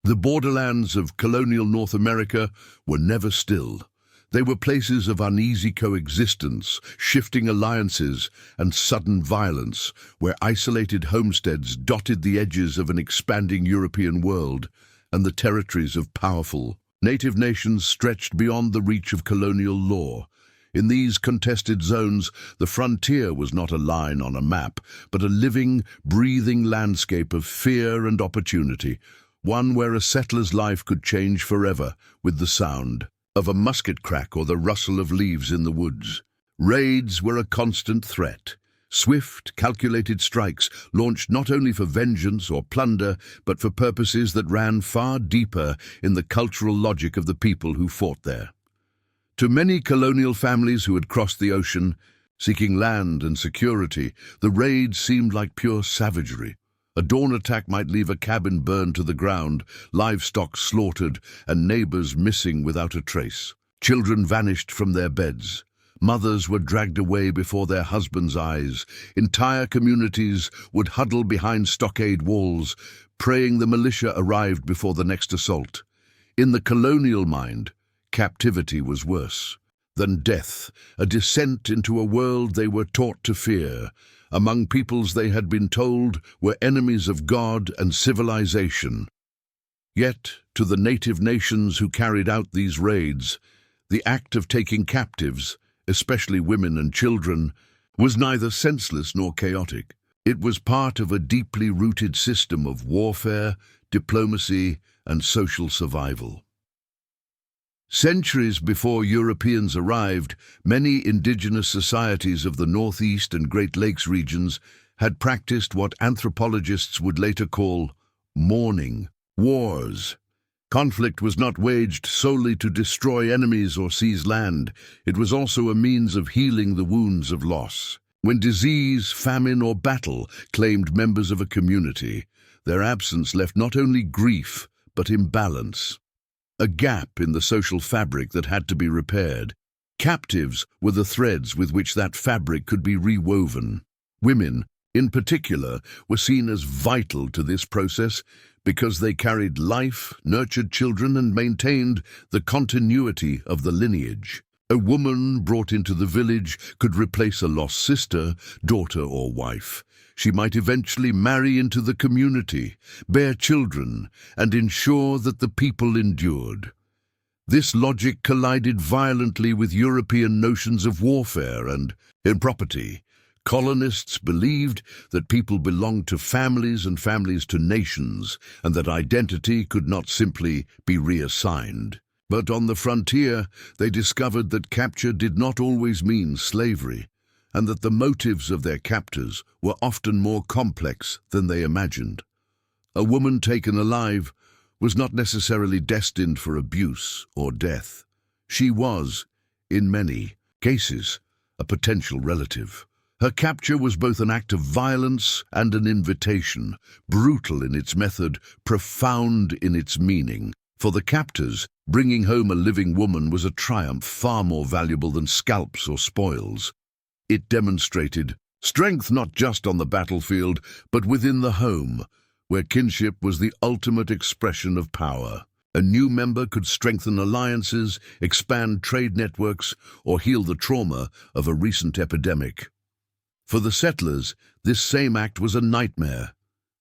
The borderlands of colonial North America were never still. They were places of uneasy coexistence, shifting alliances, and sudden violence, where isolated homesteads dotted the edges of an expanding European world, and the territories of powerful native nations stretched beyond the reach of colonial law. In these contested zones, the frontier was not a line on a map, but a living, breathing landscape of fear and opportunity, one where a settler's life could change forever with the sound of a musket crack or the rustle of leaves in the woods. Raids were a constant threat. Swift, calculated strikes launched not only for vengeance or plunder, but for purposes that ran far deeper in the cultural logic of the people who fought there. To many colonial families who had crossed the ocean, seeking land and security, the raids seemed like pure savagery. A dawn attack might leave a cabin burned to the ground, livestock slaughtered, and neighbors missing without a trace. Children vanished from their beds. Mothers were dragged away before their husbands' eyes. Entire communities would huddle behind stockade walls, praying the militia arrived before the next assault. In the colonial mind, captivity was worse than death, a descent into a world they were taught to fear, among peoples they had been told were enemies of God and civilization. Yet, to the native nations who carried out these raids, the act of taking captives, especially women and children, was neither senseless nor chaotic. It was part of a deeply rooted system of warfare, diplomacy, and social survival. Centuries before Europeans arrived, many indigenous societies of the Northeast and Great Lakes regions had practiced what anthropologists would later call mourning, wars. Conflict was not waged solely to destroy enemies or seize land. It was also a means of healing the wounds of loss. When disease, famine, or battle claimed members of a community, their absence left not only grief, but imbalance. A gap in the social fabric that had to be repaired. Captives were the threads with which that fabric could be rewoven. Women, in particular, were seen as vital to this process because they carried life, nurtured children, and maintained the continuity of the lineage. A woman brought into the village could replace a lost sister, daughter, or wife. She might eventually marry into the community, bear children, and ensure that the people endured. This logic collided violently with European notions of warfare and property. Colonists believed that people belonged to families and families to nations, and that identity could not simply be reassigned. But on the frontier, they discovered that capture did not always mean slavery, and that the motives of their captors were often more complex than they imagined. A woman taken alive was not necessarily destined for abuse or death. She was, in many cases, a potential relative. Her capture was both an act of violence and an invitation, brutal in its method, profound in its meaning. For the captors, bringing home a living woman was a triumph far more valuable than scalps or spoils. It demonstrated strength not just on the battlefield, but within the home, where kinship was the ultimate expression of power. A new member could strengthen alliances, expand trade networks, or heal the trauma of a recent epidemic. For the settlers, this same act was a nightmare.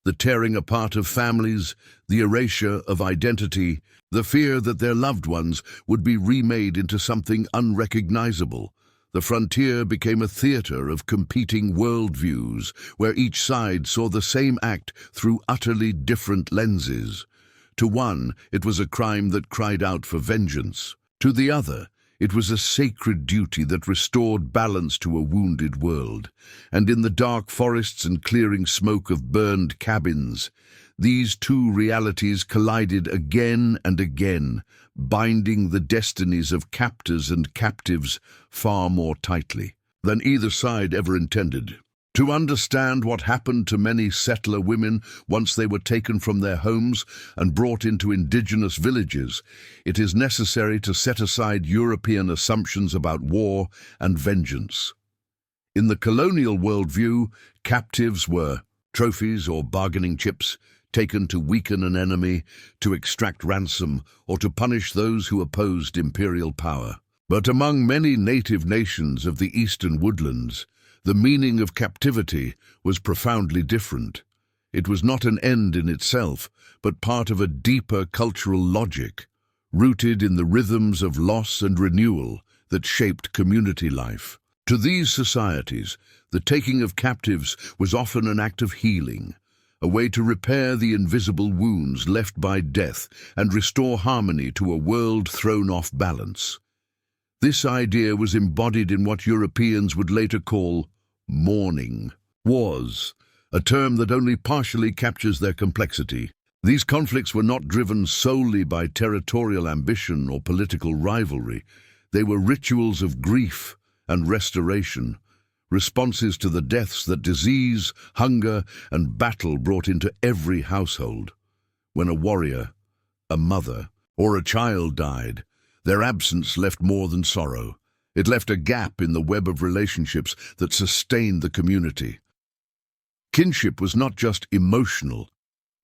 The tearing apart of families, the erasure of identity, the fear that their loved ones would be remade into something unrecognizable. The frontier became a theater of competing worldviews, where each side saw the same act through utterly different lenses. To one, it was a crime that cried out for vengeance. To the other, it was a sacred duty that restored balance to a wounded world. And in the dark forests and clearing smoke of burned cabins, these two realities collided again and again, binding the destinies of captors and captives far more tightly than either side ever intended. To understand what happened to many settler women once they were taken from their homes and brought into indigenous villages, it is necessary to set aside European assumptions about war and vengeance. In the colonial worldview, captives were trophies or bargaining chips, taken to weaken an enemy, to extract ransom, or to punish those who opposed imperial power. But among many native nations of the eastern woodlands, the meaning of captivity was profoundly different. It was not an end in itself, but part of a deeper cultural logic, rooted in the rhythms of loss and renewal that shaped community life. To these societies, the taking of captives was often an act of healing, a way to repair the invisible wounds left by death and restore harmony to a world thrown off balance. This idea was embodied in what Europeans would later call mourning. Wars, a term that only partially captures their complexity. These conflicts were not driven solely by territorial ambition or political rivalry. They were rituals of grief and restoration, responses to the deaths that disease, hunger, and battle brought into every household. When a warrior, a mother, or a child died, their absence left more than sorrow. It left a gap in the web of relationships that sustained the community. Kinship was not just emotional.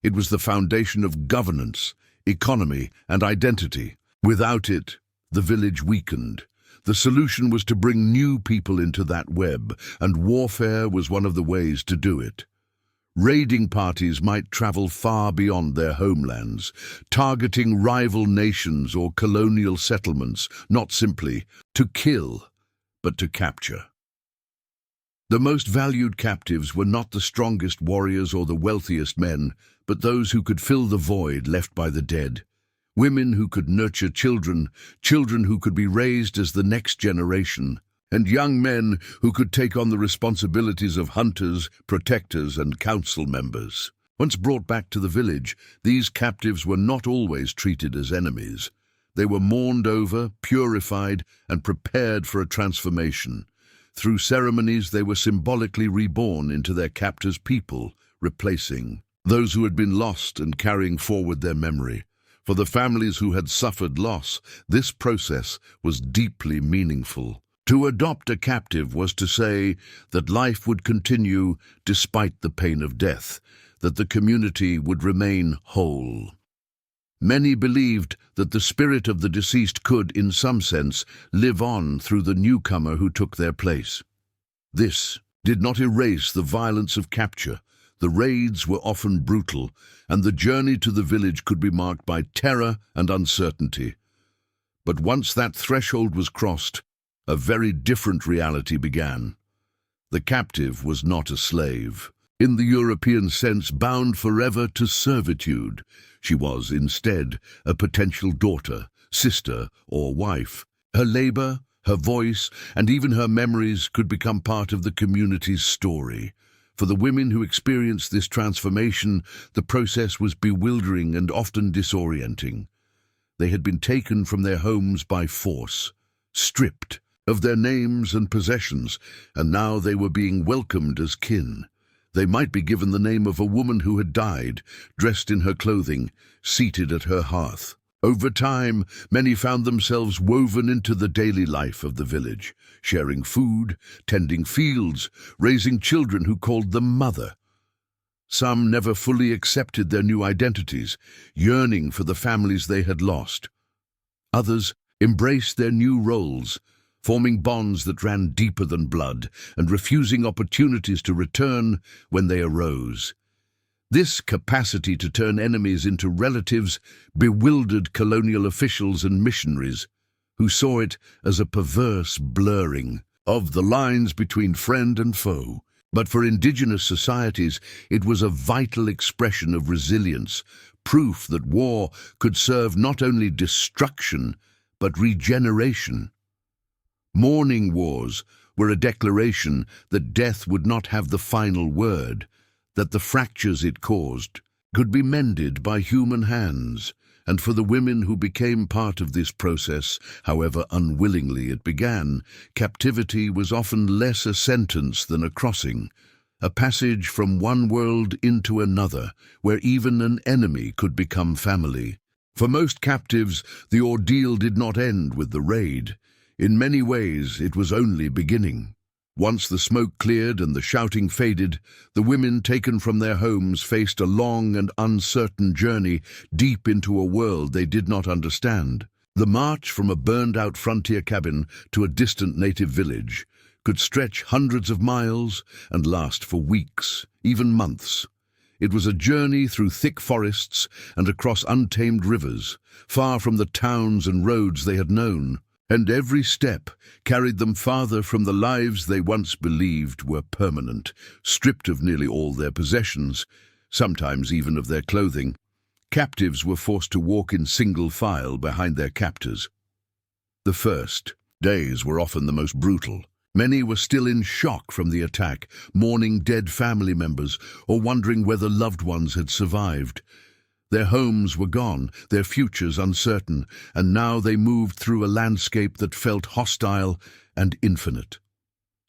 It was the foundation of governance, economy, and identity. Without it, the village weakened. The solution was to bring new people into that web, and warfare was one of the ways to do it. Raiding parties might travel far beyond their homelands, targeting rival nations or colonial settlements, not simply to kill, but to capture. The most valued captives were not the strongest warriors or the wealthiest men, but those who could fill the void left by the dead. Women who could nurture children, children who could be raised as the next generation, and young men who could take on the responsibilities of hunters, protectors, and council members. Once brought back to the village, these captives were not always treated as enemies. They were mourned over, purified, and prepared for a transformation. Through ceremonies, they were symbolically reborn into their captors' people, replacing those who had been lost and carrying forward their memory. For the families who had suffered loss, this process was deeply meaningful. To adopt a captive was to say that life would continue despite the pain of death, that the community would remain whole. Many believed that the spirit of the deceased could, in some sense, live on through the newcomer who took their place. This did not erase the violence of capture. The raids were often brutal, and the journey to the village could be marked by terror and uncertainty. But once that threshold was crossed, a very different reality began. The captive was not a slave, in the European sense bound forever to servitude. She was, instead, a potential daughter, sister, or wife. Her labor, her voice, and even her memories could become part of the community's story. For the women who experienced this transformation, the process was bewildering and often disorienting. They had been taken from their homes by force, stripped of their names and possessions, and now they were being welcomed as kin. They might be given the name of a woman who had died, dressed in her clothing, seated at her hearth. Over time, many found themselves woven into the daily life of the village, sharing food, tending fields, raising children who called them mother. Some never fully accepted their new identities, yearning for the families they had lost. Others embraced their new roles, forming bonds that ran deeper than blood and refusing opportunities to return when they arose. This capacity to turn enemies into relatives bewildered colonial officials and missionaries, who saw it as a perverse blurring of the lines between friend and foe. But for indigenous societies, it was a vital expression of resilience, proof that war could serve not only destruction, but regeneration. Mourning wars were a declaration that death would not have the final word, that the fractures it caused could be mended by human hands. And for the women who became part of this process, however unwillingly it began, captivity was often less a sentence than a crossing, a passage from one world into another, where even an enemy could become family. For most captives, the ordeal did not end with the raid. In many ways, it was only beginning. Once the smoke cleared and the shouting faded, the women taken from their homes faced a long and uncertain journey deep into a world they did not understand. The march from a burned-out frontier cabin to a distant native village could stretch hundreds of miles and last for weeks, even months. It was a journey through thick forests and across untamed rivers, far from the towns and roads they had known. And every step carried them farther from the lives they once believed were permanent, stripped of nearly all their possessions, sometimes even of their clothing. Captives were forced to walk in single file behind their captors. The first days were often the most brutal. Many were still in shock from the attack, mourning dead family members or wondering whether loved ones had survived. Their homes were gone, their futures uncertain, and now they moved through a landscape that felt hostile and infinite.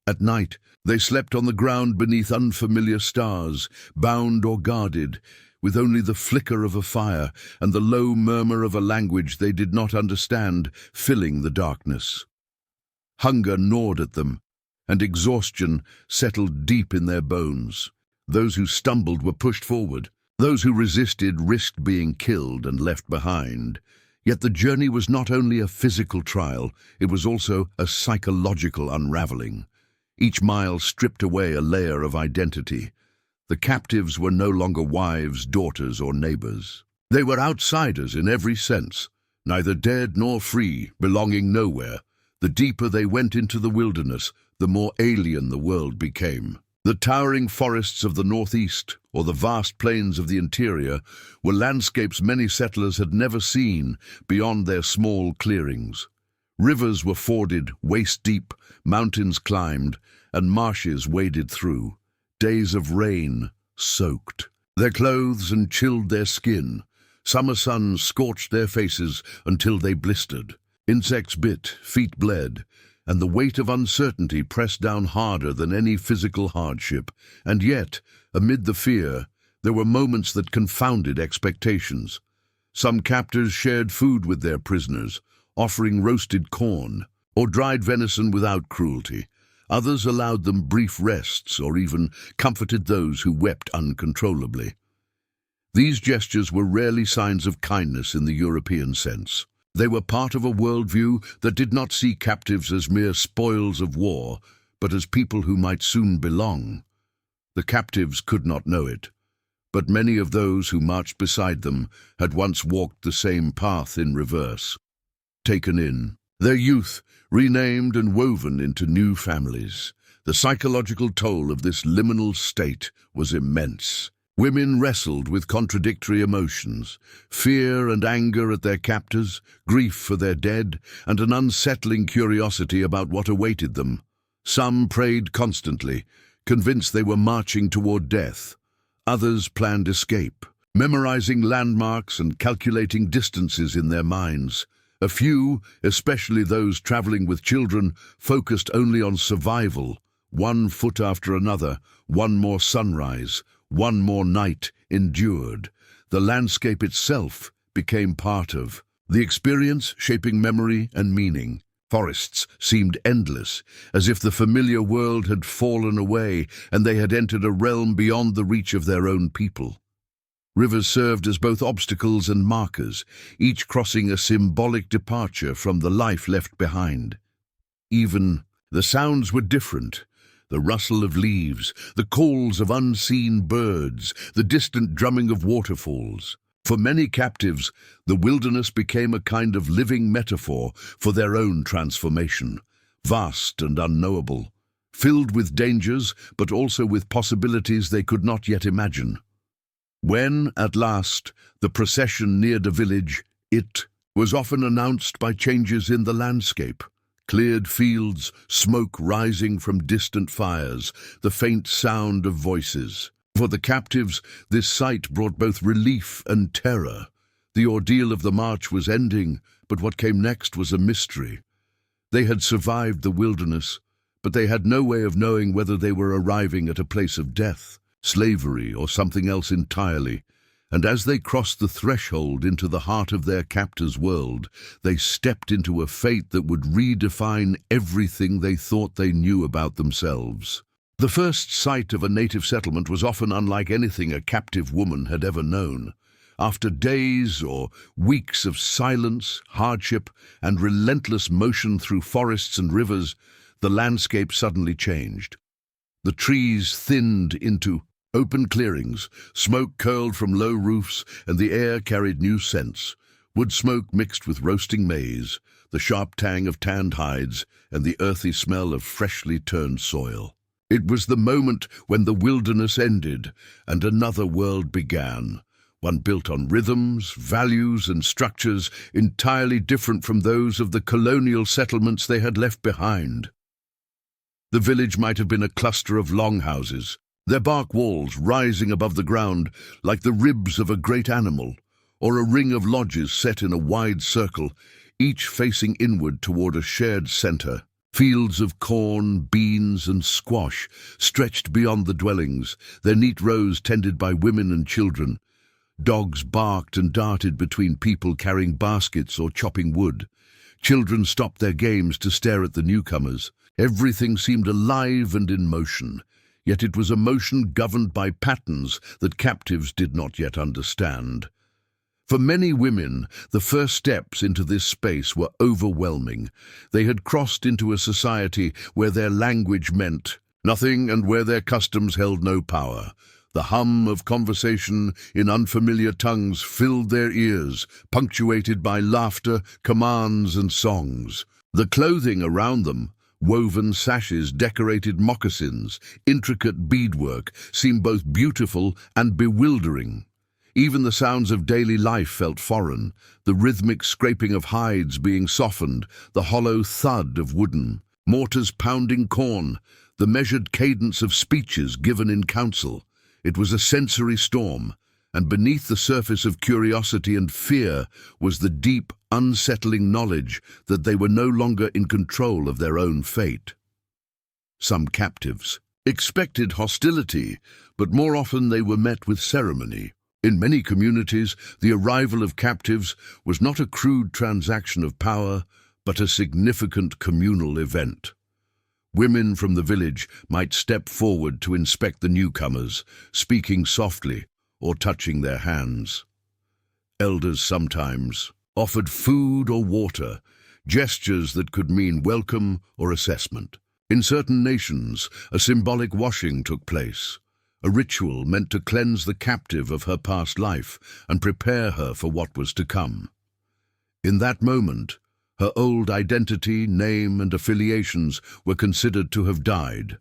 At night, they slept on the ground beneath unfamiliar stars, bound or guarded, with only the flicker of a fire and the low murmur of a language they did not understand filling the darkness. Hunger gnawed at them, and exhaustion settled deep in their bones. Those who stumbled were pushed forward. Those who resisted risked being killed and left behind. Yet the journey was not only a physical trial, it was also a psychological unraveling. Each mile stripped away a layer of identity. The captives were no longer wives, daughters, or neighbors. They were outsiders in every sense, neither dead nor free, belonging nowhere. The deeper they went into the wilderness, the more alien the world became. The towering forests of the northeast, or the vast plains of the interior, were landscapes many settlers had never seen beyond their small clearings. Rivers were forded waist-deep, mountains climbed, and marshes waded through. Days of rain soaked their clothes and chilled their skin. Summer suns scorched their faces until they blistered. Insects bit, feet bled, and the weight of uncertainty pressed down harder than any physical hardship. And yet, amid the fear, there were moments that confounded expectations. Some captors shared food with their prisoners, offering roasted corn or dried venison without cruelty. Others allowed them brief rests or even comforted those who wept uncontrollably. These gestures were rarely signs of kindness in the European sense. They were part of a worldview that did not see captives as mere spoils of war, but as people who might soon belong. The captives could not know it, but many of those who marched beside them had once walked the same path in reverse. Taken in, their youth renamed and woven into new families. The psychological toll of this liminal state was immense. Women wrestled with contradictory emotions, fear and anger at their captors, grief for their dead, and an unsettling curiosity about what awaited them. Some prayed constantly, convinced they were marching toward death. Others planned escape, memorizing landmarks and calculating distances in their minds. A few, especially those traveling with children, focused only on survival, one foot after another, one more sunrise, one more night endured. The landscape itself became part of the experience, shaping memory and meaning. Forests seemed endless, as if the familiar world had fallen away and they had entered a realm beyond the reach of their own people. Rivers served as both obstacles and markers, each crossing a symbolic departure from the life left behind. Even the sounds were different. The rustle of leaves, the calls of unseen birds, the distant drumming of waterfalls. For many captives, the wilderness became a kind of living metaphor for their own transformation, vast and unknowable, filled with dangers but also with possibilities they could not yet imagine. When, at last, the procession neared a village, it was often announced by changes in the landscape. Cleared fields, smoke rising from distant fires, the faint sound of voices. For the captives, this sight brought both relief and terror. The ordeal of the march was ending, but what came next was a mystery. They had survived the wilderness, but they had no way of knowing whether they were arriving at a place of death, slavery, or something else entirely. And as they crossed the threshold into the heart of their captor's world, they stepped into a fate that would redefine everything they thought they knew about themselves. The first sight of a native settlement was often unlike anything a captive woman had ever known. After days or weeks of silence, hardship, and relentless motion through forests and rivers, the landscape suddenly changed. The trees thinned into open clearings, smoke curled from low roofs, and the air carried new scents. Wood smoke mixed with roasting maize, the sharp tang of tanned hides, and the earthy smell of freshly turned soil. It was the moment when the wilderness ended and another world began, one built on rhythms, values, and structures entirely different from those of the colonial settlements they had left behind. The village might have been a cluster of longhouses, their bark walls rising above the ground like the ribs of a great animal, or a ring of lodges set in a wide circle, each facing inward toward a shared center. Fields of corn, beans, and squash stretched beyond the dwellings, their neat rows tended by women and children. Dogs barked and darted between people carrying baskets or chopping wood. Children stopped their games to stare at the newcomers. Everything seemed alive and in motion, yet it was a motion governed by patterns that captives did not yet understand. For many women, the first steps into this space were overwhelming. They had crossed into a society where their language meant nothing and where their customs held no power. The hum of conversation in unfamiliar tongues filled their ears, punctuated by laughter, commands, and songs. The clothing around them, woven sashes, decorated moccasins, intricate beadwork, seemed both beautiful and bewildering. Even the sounds of daily life felt foreign, the rhythmic scraping of hides being softened, the hollow thud of wooden mortars pounding corn, the measured cadence of speeches given in council. It was a sensory storm, and beneath the surface of curiosity and fear was the deep, unsettling knowledge that they were no longer in control of their own fate. Some captives expected hostility, but more often they were met with ceremony. In many communities, the arrival of captives was not a crude transaction of power, but a significant communal event. Women from the village might step forward to inspect the newcomers, speaking softly or touching their hands. Elders sometimes offered food or water, gestures that could mean welcome or assessment. In certain nations, a symbolic washing took place, a ritual meant to cleanse the captive of her past life and prepare her for what was to come. In that moment, her old identity, name, and affiliations were considered to have died,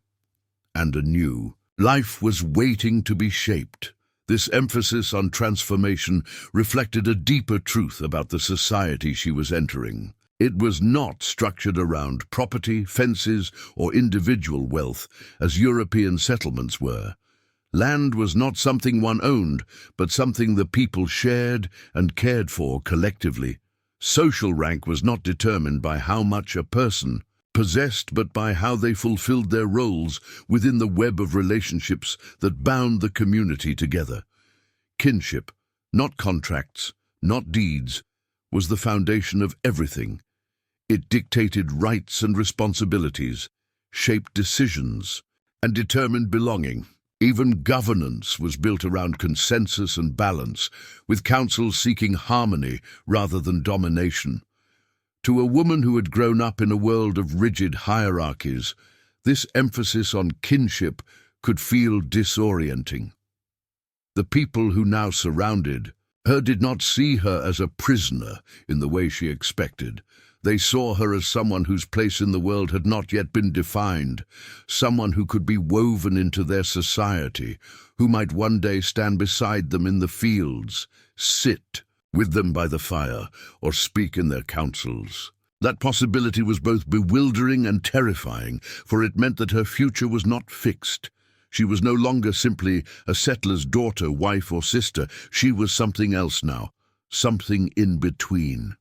and a new life was waiting to be shaped. This emphasis on transformation reflected a deeper truth about the society she was entering. It was not structured around property, fences, or individual wealth, as European settlements were. Land was not something one owned, but something the people shared and cared for collectively. Social rank was not determined by how much a person possessed, but by how they fulfilled their roles within the web of relationships that bound the community together. Kinship, not contracts, not deeds, was the foundation of everything. It dictated rights and responsibilities, shaped decisions, and determined belonging. Even governance was built around consensus and balance, with councils seeking harmony rather than domination. To a woman who had grown up in a world of rigid hierarchies, this emphasis on kinship could feel disorienting. The people who now surrounded her did not see her as a prisoner in the way she expected. They saw her as someone whose place in the world had not yet been defined, someone who could be woven into their society, who might one day stand beside them in the fields, sit with them by the fire, or speak in their councils. That possibility was both bewildering and terrifying, for it meant that her future was not fixed. She was no longer simply a settler's daughter, wife, or sister. She was something else now, something in between.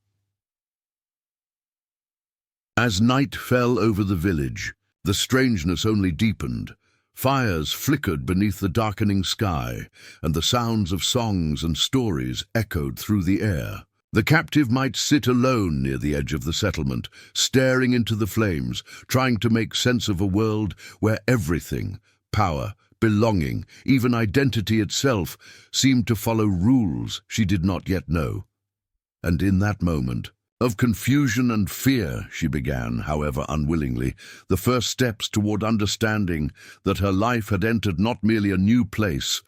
As night fell over the village, the strangeness only deepened. Fires flickered beneath the darkening sky, and the sounds of songs and stories echoed through the air. The captive might sit alone near the edge of the settlement, staring into the flames, trying to make sense of a world where everything, power, belonging, even identity itself, seemed to follow rules she did not yet know. And in that moment of confusion and fear, she began, however unwillingly, the first steps toward understanding that her life had entered not merely a new place,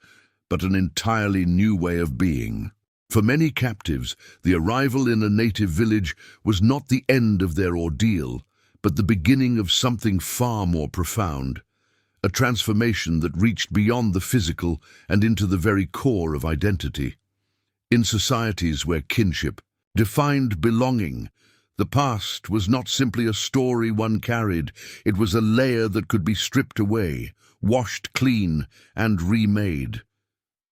but an entirely new way of being. For many captives, the arrival in a native village was not the end of their ordeal, but the beginning of something far more profound, a transformation that reached beyond the physical and into the very core of identity. In societies where kinship defined belonging, the past was not simply a story one carried, it was a layer that could be stripped away, washed clean, and remade.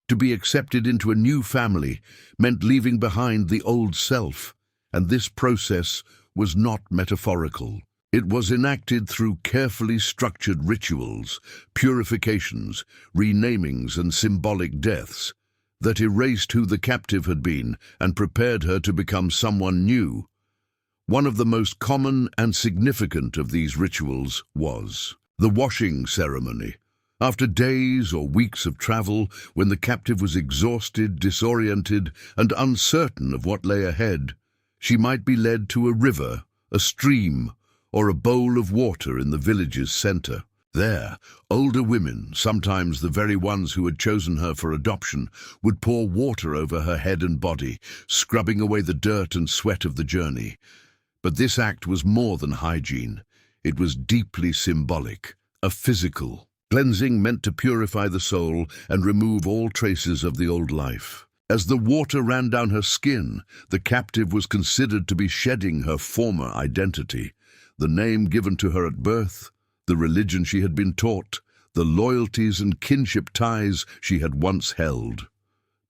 To be accepted into a new family meant leaving behind the old self, and this process was not metaphorical. It was enacted through carefully structured rituals, purifications, renamings, and symbolic deaths that erased who the captive had been and prepared her to become someone new. One of the most common and significant of these rituals was the washing ceremony. After days or weeks of travel, when the captive was exhausted, disoriented, and uncertain of what lay ahead, she might be led to a river, a stream, or a bowl of water in the village's center. There, older women, sometimes the very ones who had chosen her for adoption, would pour water over her head and body, scrubbing away the dirt and sweat of the journey. But this act was more than hygiene. It was deeply symbolic, a physical cleansing meant to purify the soul and remove all traces of the old life. As the water ran down her skin, the captive was considered to be shedding her former identity, the name given to her at birth, the religion she had been taught, the loyalties and kinship ties she had once held.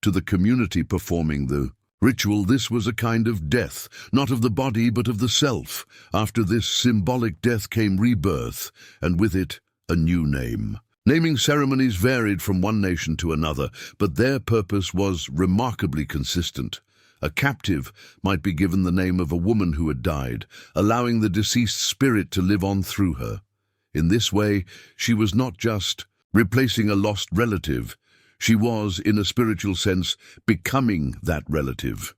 To the community performing the ritual, this was a kind of death, not of the body but of the self. After this symbolic death came rebirth, and with it, a new name. Naming ceremonies varied from one nation to another, but their purpose was remarkably consistent. A captive might be given the name of a woman who had died, allowing the deceased spirit to live on through her. In this way, she was not just replacing a lost relative, she was, in a spiritual sense, becoming that relative.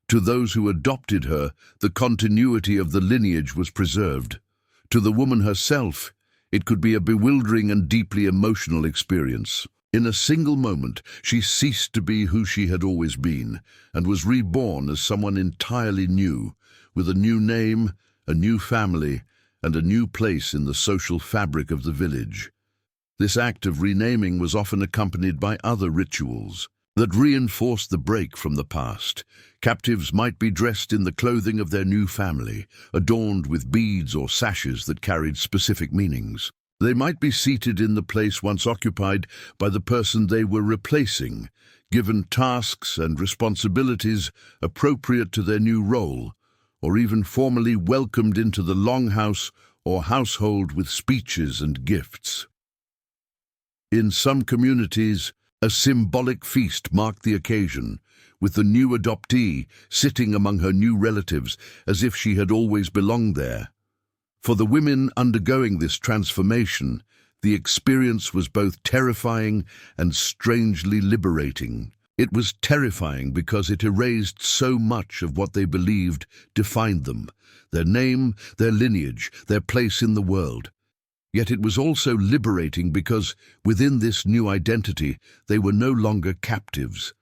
To those who adopted her, the continuity of the lineage was preserved. To the woman herself, it could be a bewildering and deeply emotional experience. In a single moment, she ceased to be who she had always been, and was reborn as someone entirely new, with a new name, a new family, and a new place in the social fabric of the village. This act of renaming was often accompanied by other rituals that reinforced the break from the past. Captives might be dressed in the clothing of their new family, adorned with beads or sashes that carried specific meanings. They might be seated in the place once occupied by the person they were replacing, given tasks and responsibilities appropriate to their new role, or even formally welcomed into the longhouse or household with speeches and gifts. In some communities, a symbolic feast marked the occasion, with the new adoptee sitting among her new relatives as if she had always belonged there. For the women undergoing this transformation, the experience was both terrifying and strangely liberating. It was terrifying because it erased so much of what they believed defined them, their name, their lineage, their place in the world. Yet it was also liberating because within this new identity, they were no longer captives.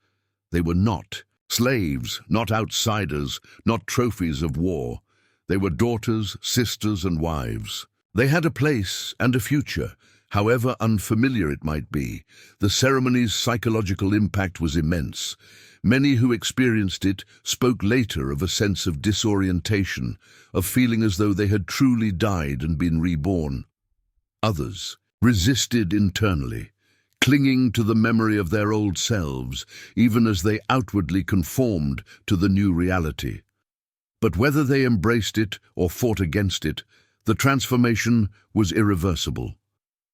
They were not slaves, not outsiders, not trophies of war. They were daughters, sisters, and wives. They had a place and a future, however unfamiliar it might be. The ceremony's psychological impact was immense. Many who experienced it spoke later of a sense of disorientation, of feeling as though they had truly died and been reborn. Others resisted internally, clinging to the memory of their old selves, even as they outwardly conformed to the new reality. But whether they embraced it or fought against it, the transformation was irreversible.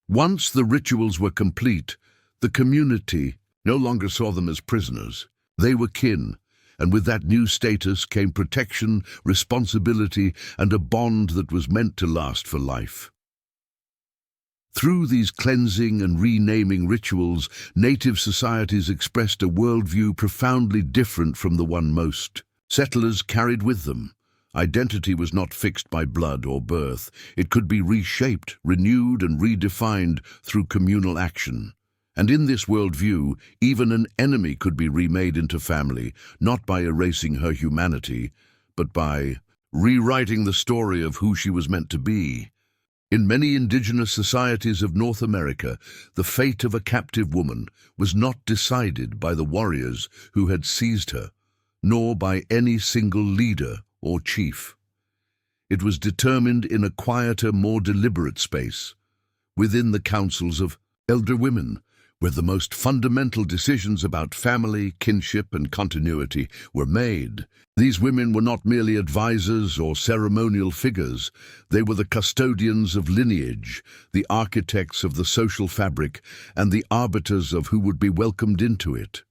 Once the rituals were complete, the community no longer saw them as prisoners. They were kin, and with that new status came protection, responsibility, and a bond that was meant to last for life. Through these cleansing and renaming rituals, native societies expressed a worldview profoundly different from the one most settlers carried with them. Identity was not fixed by blood or birth. It could be reshaped, renewed, and redefined through communal action. And in this worldview, even an enemy could be remade into family, not by erasing her humanity, but by rewriting the story of who she was meant to be. In many indigenous societies of North America, the fate of a captive woman was not decided by the warriors who had seized her, nor by any single leader or chief. It was determined in a quieter, more deliberate space, within the councils of elder women, where the most fundamental decisions about family, kinship, and continuity were made. These women were not merely advisors or ceremonial figures. They were the custodians of lineage, the architects of the social fabric, and the arbiters of who would be welcomed into it.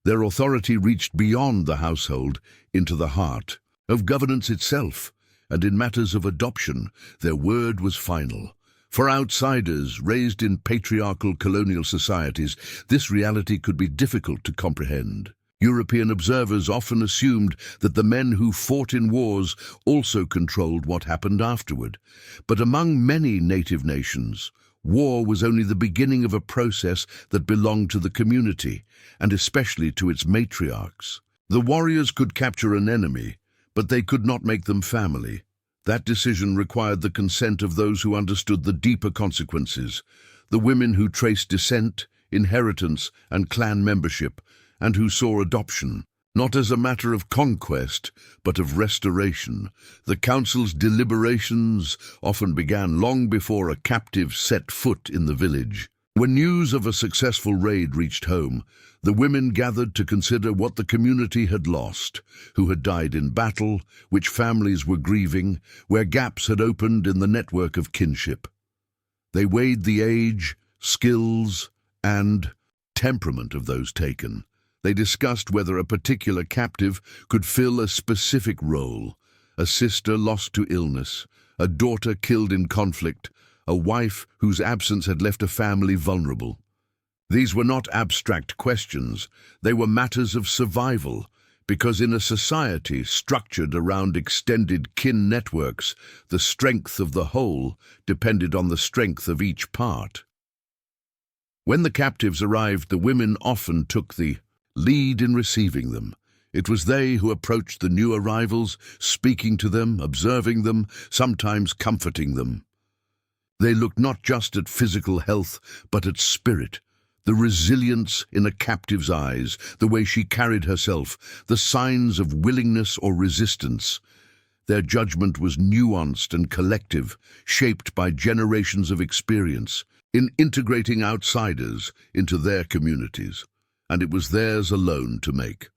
Their authority reached beyond the household into the heart of governance itself, and in matters of adoption, their word was final. For outsiders raised in patriarchal colonial societies, this reality could be difficult to comprehend. European observers often assumed that the men who fought in wars also controlled what happened afterward. But among many native nations, war was only the beginning of a process that belonged to the community, and especially to its matriarchs. The warriors could capture an enemy, but they could not make them family. That decision required the consent of those who understood the deeper consequences, the women who traced descent, inheritance, and clan membership, and who saw adoption, not as a matter of conquest, but of restoration. The council's deliberations often began long before a captive set foot in the village. When news of a successful raid reached home, the women gathered to consider what the community had lost, who had died in battle, which families were grieving, where gaps had opened in the network of kinship. They weighed the age, skills, and temperament of those taken. They discussed whether a particular captive could fill a specific role: a sister lost to illness, a daughter killed in conflict, a wife whose absence had left a family vulnerable. These were not abstract questions, they were matters of survival, because in a society structured around extended kin networks, the strength of the whole depended on the strength of each part. When the captives arrived, the women often took the lead in receiving them. It was they who approached the new arrivals, speaking to them, observing them, sometimes comforting them. They looked not just at physical health, but at spirit, the resilience in a captive's eyes, the way she carried herself, the signs of willingness or resistance. Their judgment was nuanced and collective, shaped by generations of experience in integrating outsiders into their communities, and it was theirs alone to make.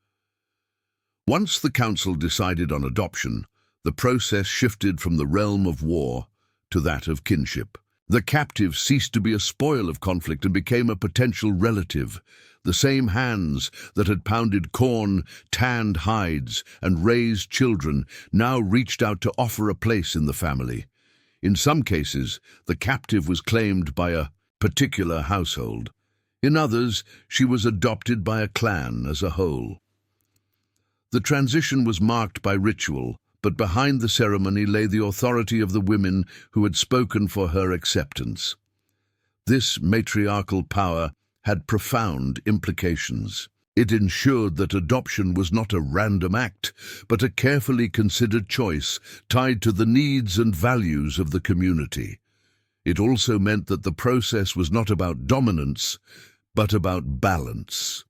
Once the council decided on adoption, the process shifted from the realm of war to that of kinship. The captive ceased to be a spoil of conflict and became a potential relative. The same hands that had pounded corn, tanned hides, and raised children now reached out to offer a place in the family. In some cases, the captive was claimed by a particular household. In others, she was adopted by a clan as a whole. The transition was marked by ritual, but behind the ceremony lay the authority of the women who had spoken for her acceptance. This matriarchal power had profound implications. It ensured that adoption was not a random act, but a carefully considered choice tied to the needs and values of the community. It also meant that the process was not about dominance, but about balance.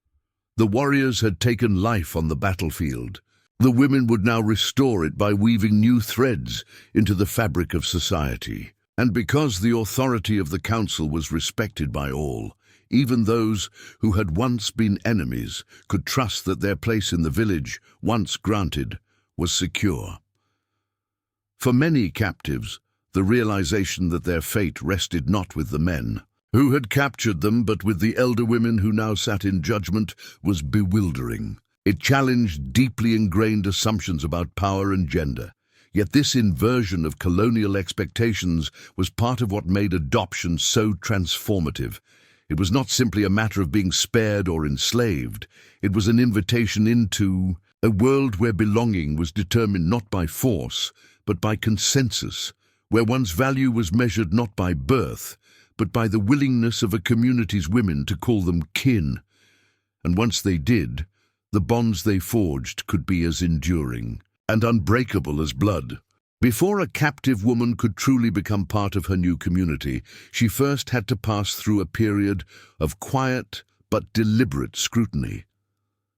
The warriors had taken life on the battlefield. The women would now restore it by weaving new threads into the fabric of society. And because the authority of the council was respected by all, even those who had once been enemies could trust that their place in the village, once granted, was secure. For many captives, The realization that their fate rested not with the men who had captured them, but with the elder women who now sat in judgment, was bewildering. It challenged deeply ingrained assumptions about power and gender. Yet this inversion of colonial expectations was part of what made adoption so transformative. It was not simply a matter of being spared or enslaved. It was an invitation into a world where belonging was determined not by force, but by consensus, where one's value was measured not by birth, but by the willingness of a community's women to call them kin. And once they did, the bonds they forged could be as enduring and unbreakable as blood. Before a captive woman could truly become part of her new community, she first had to pass through a period of quiet but deliberate scrutiny.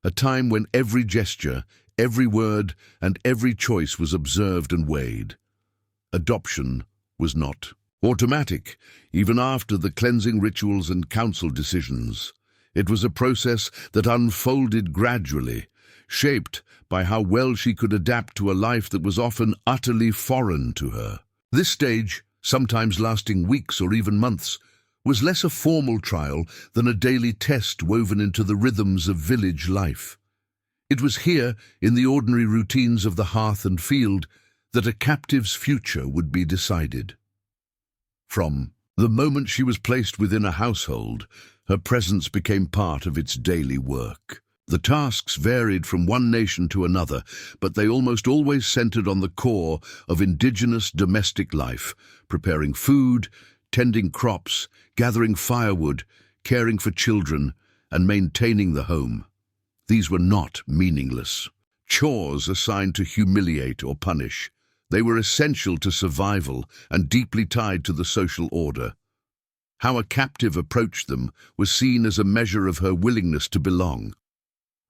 A time when every gesture, every word, and every choice was observed and weighed. Adoption was not automatic, even after the cleansing rituals and council decisions. It was a process that unfolded gradually, shaped by how well she could adapt to a life that was often utterly foreign to her. This stage, sometimes lasting weeks or even months, was less a formal trial than a daily test woven into the rhythms of village life. It was here, in the ordinary routines of the hearth and field, that a captive's future would be decided. From the moment she was placed within a household, her presence became part of its daily work. The tasks varied from one nation to another, but they almost always centered on the core of indigenous domestic life, preparing food, tending crops, gathering firewood, caring for children, and maintaining the home. These were not meaningless chores assigned to humiliate or punish. They were essential to survival and deeply tied to the social order. How a captive approached them was seen as a measure of her willingness to belong.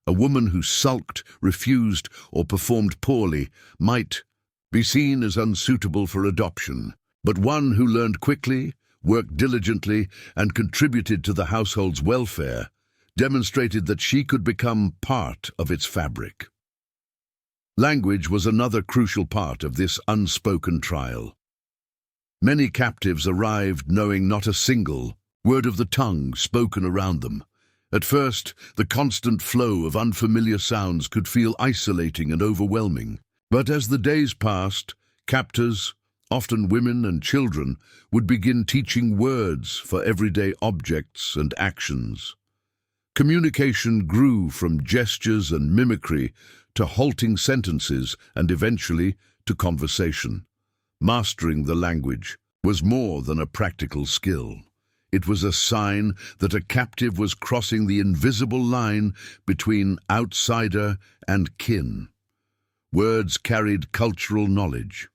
A woman who sulked, refused, or performed poorly might be seen as unsuitable for adoption, but one who learned quickly, worked diligently, and contributed to the household's welfare demonstrated that she could become part of its fabric. Language was another crucial part of this unspoken trial. Many captives arrived knowing not a single word of the tongue spoken around them. At first, the constant flow of unfamiliar sounds could feel isolating and overwhelming. But as the days passed, captors, often women and children, would begin teaching words for everyday objects and actions. Communication grew from gestures and mimicry to halting sentences and eventually to conversation. Mastering the language was more than a practical skill. It was a sign that a captive was crossing the invisible line between outsider and kin. Words carried cultural knowledge.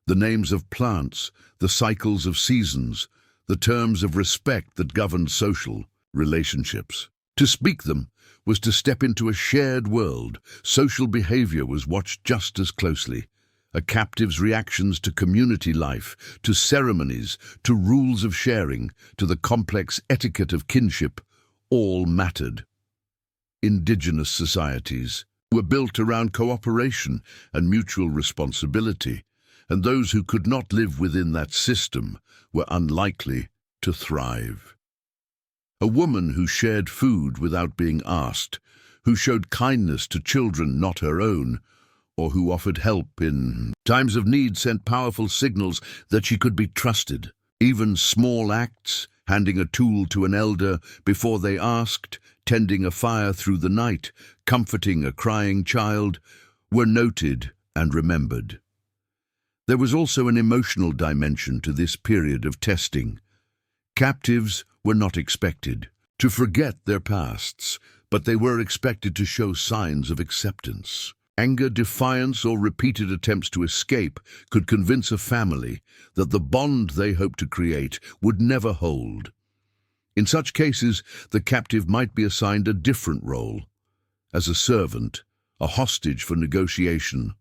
The names of plants, the cycles of seasons, the terms of respect that governed social relationships. To speak them was to step into a shared world. Social behavior was watched just as closely. A captive's reactions to community life, to ceremonies, to rules of sharing, to the complex etiquette of kinship, all mattered. Indigenous societies were built around cooperation and mutual responsibility, and those who could not live within that system were unlikely to thrive. A woman who shared food without being asked, who showed kindness to children not her own, or who offered help in times of need sent powerful signals that she could be trusted. Even small acts, handing a tool to an elder before they asked, tending a fire through the night, comforting a crying child, were noted and remembered. There was also an emotional dimension to this period of testing. Captives were not expected to forget their pasts, but they were expected to show signs of acceptance. Anger, defiance, or repeated attempts to escape could convince a family that the bond they hoped to create would never hold. In such cases, the captive might be assigned a different role, as a servant, a hostage for negotiation,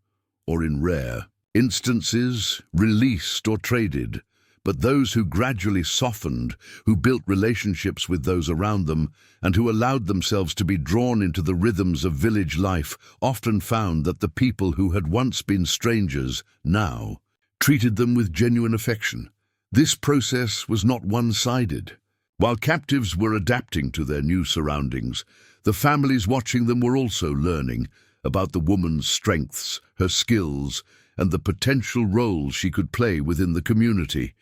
or in rare instances, released or traded. But those who gradually softened, who built relationships with those around them, and who allowed themselves to be drawn into the rhythms of village life, often found that the people who had once been strangers now treated them with genuine affection. This process was not one-sided. While captives were adapting to their new surroundings, the families watching them were also learning about the woman's strengths, her skills, and the potential role she could play within the community.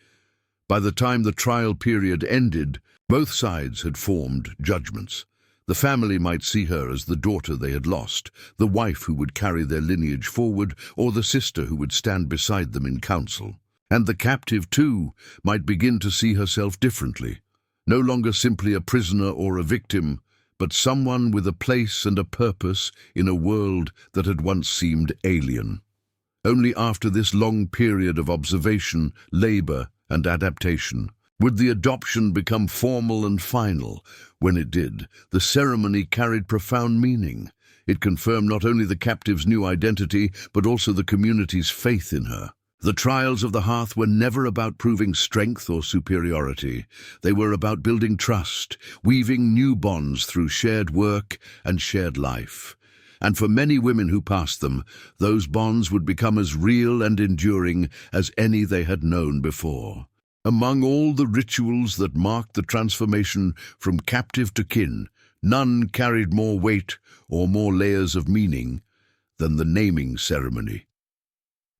By the time the trial period ended, both sides had formed judgments. The family might see her as the daughter they had lost, the wife who would carry their lineage forward, or the sister who would stand beside them in counsel. And the captive, too, might begin to see herself differently. No longer simply a prisoner or a victim, but someone with a place and a purpose in a world that had once seemed alien. Only after this long period of observation, labor, and adaptation would the adoption become formal and final. When it did, the ceremony carried profound meaning. It confirmed not only the captive's new identity, but also the community's faith in her. The trials of the hearth were never about proving strength or superiority. They were about building trust, weaving new bonds through shared work and shared life. And for many women who passed them, those bonds would become as real and enduring as any they had known before. Among all the rituals that marked the transformation from captive to kin, none carried more weight or more layers of meaning than the naming ceremony.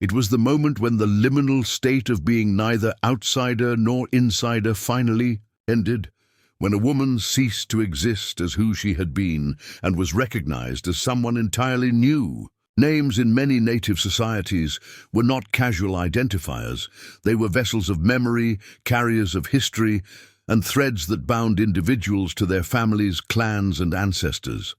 It was the moment when the liminal state of being neither outsider nor insider finally ended, when a woman ceased to exist as who she had been and was recognized as someone entirely new. Names in many native societies were not casual identifiers. They were vessels of memory, carriers of history, and threads that bound individuals to their families, clans, and ancestors.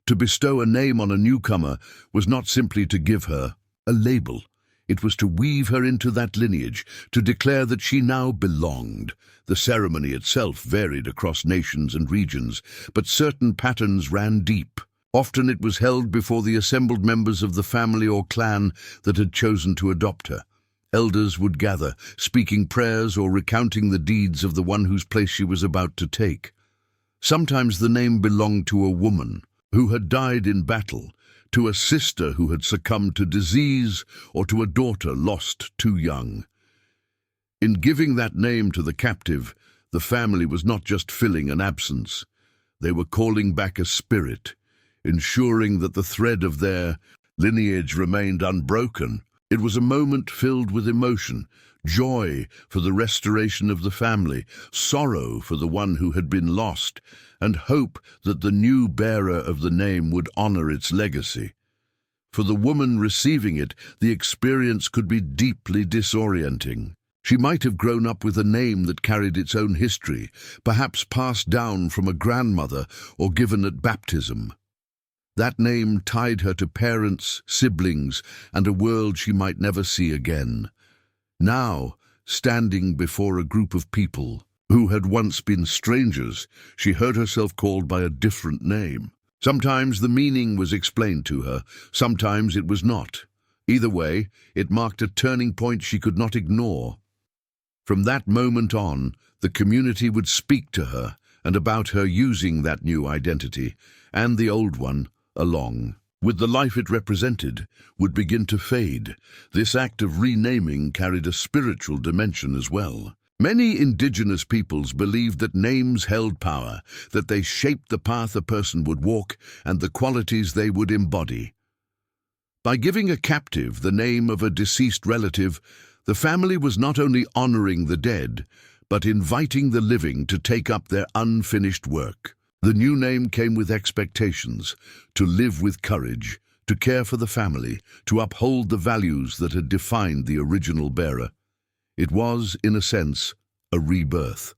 To bestow a name on a newcomer was not simply to give her a label. It was to weave her into that lineage, to declare that she now belonged. The ceremony itself varied across nations and regions, but certain patterns ran deep. Often it was held before the assembled members of the family or clan that had chosen to adopt her. Elders would gather, speaking prayers or recounting the deeds of the one whose place she was about to take. Sometimes the name belonged to a woman who had died in battle, to a sister who had succumbed to disease, or to a daughter lost too young. In giving that name to the captive, the family was not just filling an absence. They were calling back a spirit, ensuring that the thread of their lineage remained unbroken. It was a moment filled with emotion, joy for the restoration of the family, sorrow for the one who had been lost, and hope that the new bearer of the name would honor its legacy. For the woman receiving it, the experience could be deeply disorienting. She might have grown up with a name that carried its own history, perhaps passed down from a grandmother or given at baptism. That name tied her to parents, siblings, and a world she might never see again. Now, standing before a group of people who had once been strangers, she heard herself called by a different name. Sometimes the meaning was explained to her, sometimes it was not. Either way, it marked a turning point she could not ignore. From that moment on, the community would speak to her and about her using that new identity, and the old one, along with the life it represented, would begin to fade. This act of renaming carried a spiritual dimension as well. Many indigenous peoples believed that names held power, that they shaped the path a person would walk and the qualities they would embody. By giving a captive the name of a deceased relative, the family was not only honoring the dead, but inviting the living to take up their unfinished work. The new name came with expectations, to live with courage, to care for the family, to uphold the values that had defined the original bearer. It was, in a sense, a rebirth.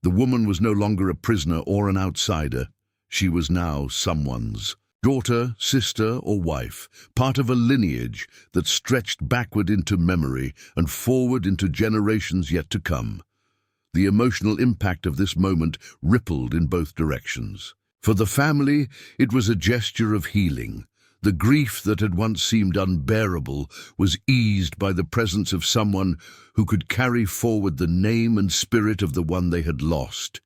The woman was no longer a prisoner or an outsider. She was now someone's daughter, sister, or wife, part of a lineage that stretched backward into memory and forward into generations yet to come. The emotional impact of this moment rippled in both directions. For the family, it was a gesture of healing. The grief that had once seemed unbearable was eased by the presence of someone who could carry forward the name and spirit of the one they had lost.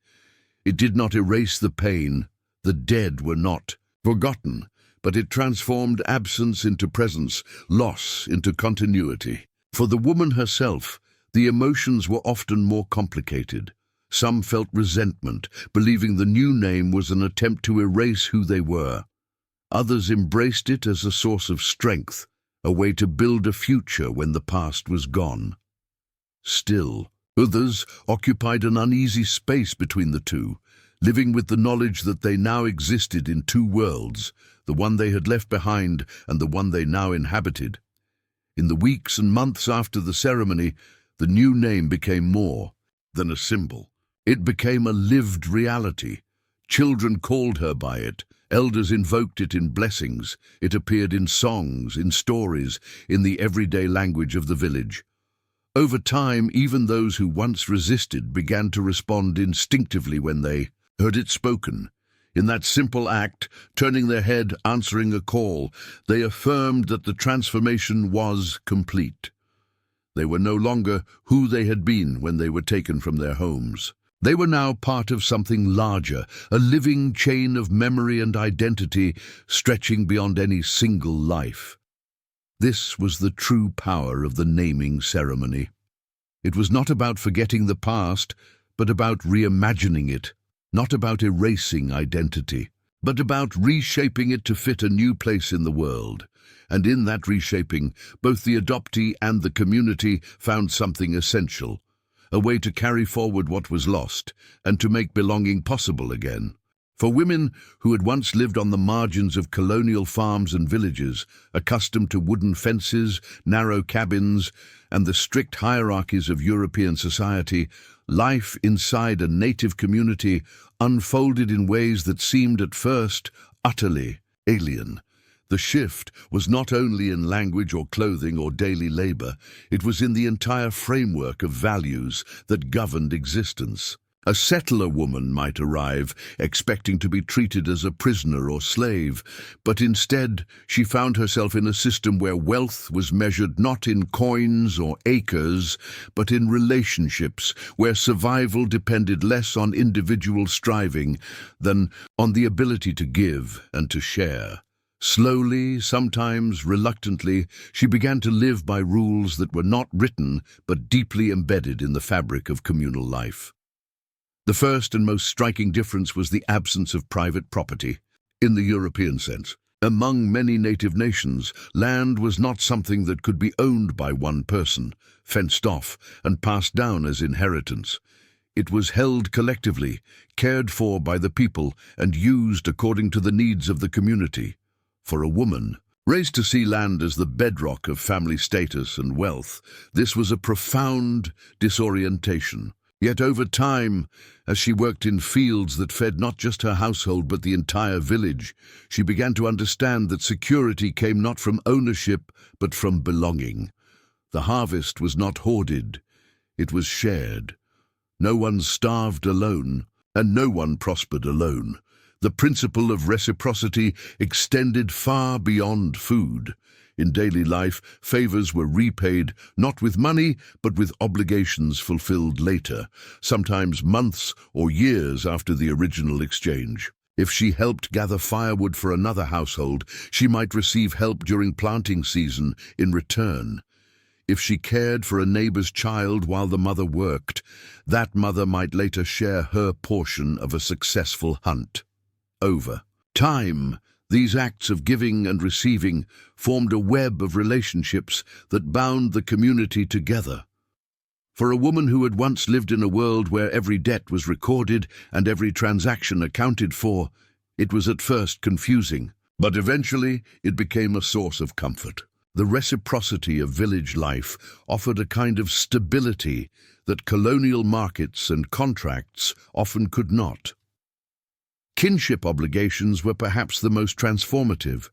It did not erase the pain. The dead were not forgotten, but it transformed absence into presence, loss into continuity. For the woman herself, the emotions were often more complicated. Some felt resentment, believing the new name was an attempt to erase who they were. Others embraced it as a source of strength, a way to build a future when the past was gone. Still, others occupied an uneasy space between the two, living with the knowledge that they now existed in two worlds, the one they had left behind and the one they now inhabited. In the weeks and months after the ceremony, the new name became more than a symbol. It became a lived reality. Children called her by it. Elders invoked it in blessings. It appeared in songs, in stories, in the everyday language of the village. Over time, even those who once resisted began to respond instinctively when they heard it spoken. In that simple act, turning their head, answering a call, they affirmed that the transformation was complete. They were no longer who they had been when they were taken from their homes. They were now part of something larger, a living chain of memory and identity stretching beyond any single life. This was the true power of the naming ceremony. It was not about forgetting the past, but about reimagining it, not about erasing identity, but about reshaping it to fit a new place in the world. And in that reshaping, both the adoptee and the community found something essential, a way to carry forward what was lost and to make belonging possible again. For women who had once lived on the margins of colonial farms and villages, accustomed to wooden fences, narrow cabins, and the strict hierarchies of European society, life inside a native community unfolded in ways that seemed at first utterly alien. The shift was not only in language or clothing or daily labor, it was in the entire framework of values that governed existence. A settler woman might arrive, expecting to be treated as a prisoner or slave, but instead she found herself in a system where wealth was measured not in coins or acres, but in relationships, where survival depended less on individual striving than on the ability to give and to share. Slowly, sometimes reluctantly, she began to live by rules that were not written but deeply embedded in the fabric of communal life. The first and most striking difference was the absence of private property, in the European sense. Among many native nations, land was not something that could be owned by one person, fenced off, and passed down as inheritance. It was held collectively, cared for by the people, and used according to the needs of the community. For a woman, raised to see land as the bedrock of family status and wealth, this was a profound disorientation. Yet over time, as she worked in fields that fed not just her household but the entire village, she began to understand that security came not from ownership but from belonging. The harvest was not hoarded, it was shared. No one starved alone, and no one prospered alone. The principle of reciprocity extended far beyond food. In daily life, favors were repaid not with money, but with obligations fulfilled later, sometimes months or years after the original exchange. If she helped gather firewood for another household, she might receive help during planting season in return. If she cared for a neighbor's child while the mother worked, that mother might later share her portion of a successful hunt. Over time, these acts of giving and receiving formed a web of relationships that bound the community together. For a woman who had once lived in a world where every debt was recorded and every transaction accounted for, it was at first confusing, but eventually it became a source of comfort. The reciprocity of village life offered a kind of stability that colonial markets and contracts often could not. Kinship obligations were perhaps the most transformative.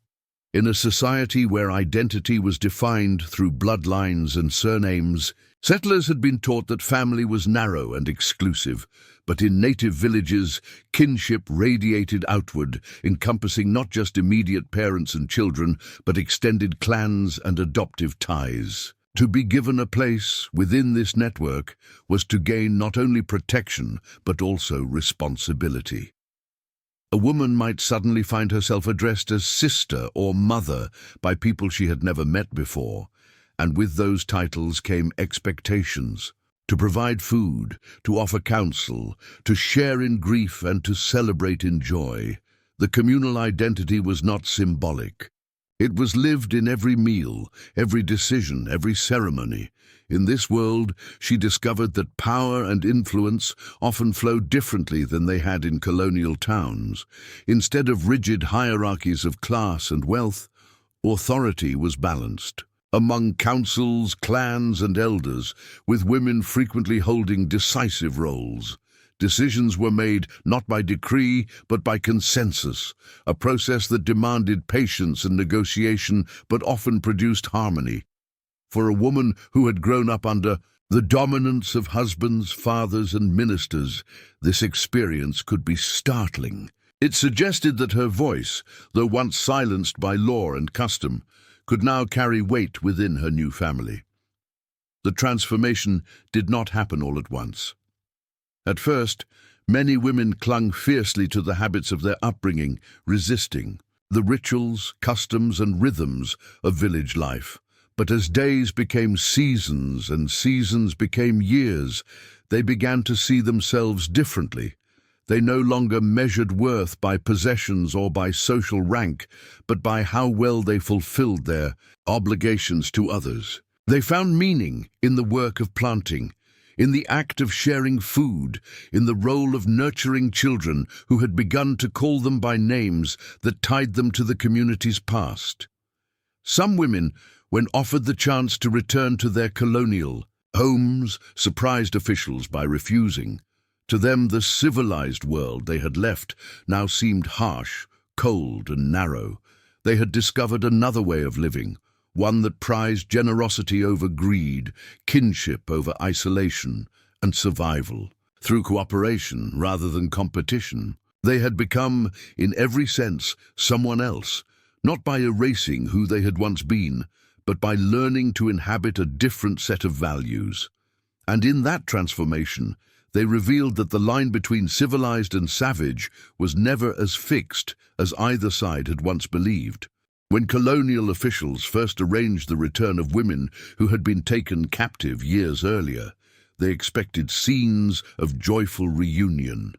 In a society where identity was defined through bloodlines and surnames, settlers had been taught that family was narrow and exclusive, but in native villages, kinship radiated outward, encompassing not just immediate parents and children, but extended clans and adoptive ties. To be given a place within this network was to gain not only protection, but also responsibility. A woman might suddenly find herself addressed as sister or mother by people she had never met before, and with those titles came expectations. To provide food, to offer counsel, to share in grief and to celebrate in joy. The communal identity was not symbolic. It was lived in every meal, every decision, every ceremony. In this world, she discovered that power and influence often flowed differently than they had in colonial towns. Instead of rigid hierarchies of class and wealth, authority was balanced. Among councils, clans, and elders, with women frequently holding decisive roles. Decisions were made not by decree, but by consensus, a process that demanded patience and negotiation, but often produced harmony. For a woman who had grown up under the dominance of husbands, fathers, and ministers, this experience could be startling. It suggested that her voice, though once silenced by law and custom, could now carry weight within her new family. The transformation did not happen all at once. At first, many women clung fiercely to the habits of their upbringing, resisting the rituals, customs, and rhythms of village life. But as days became seasons and seasons became years, they began to see themselves differently. They no longer measured worth by possessions or by social rank, but by how well they fulfilled their obligations to others. They found meaning in the work of planting, in the act of sharing food, in the role of nurturing children who had begun to call them by names that tied them to the community's past. Some women, when offered the chance to return to their colonial homes, surprised officials by refusing. To them, the civilized world they had left now seemed harsh, cold, and narrow. They had discovered another way of living, one that prized generosity over greed, kinship over isolation, and survival. Through cooperation rather than competition, they had become, in every sense, someone else, not by erasing who they had once been, but by learning to inhabit a different set of values. And in that transformation, they revealed that the line between civilized and savage was never as fixed as either side had once believed. When colonial officials first arranged the return of women who had been taken captive years earlier, they expected scenes of joyful reunion.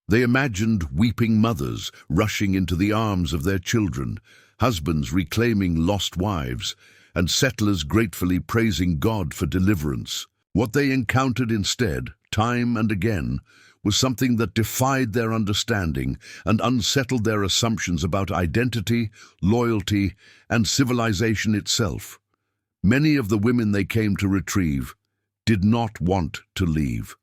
They imagined weeping mothers rushing into the arms of their children, husbands reclaiming lost wives, and settlers gratefully praising God for deliverance. What they encountered instead, time and again, was something that defied their understanding and unsettled their assumptions about identity, loyalty, and civilization itself. Many of the women they came to retrieve did not want to leave.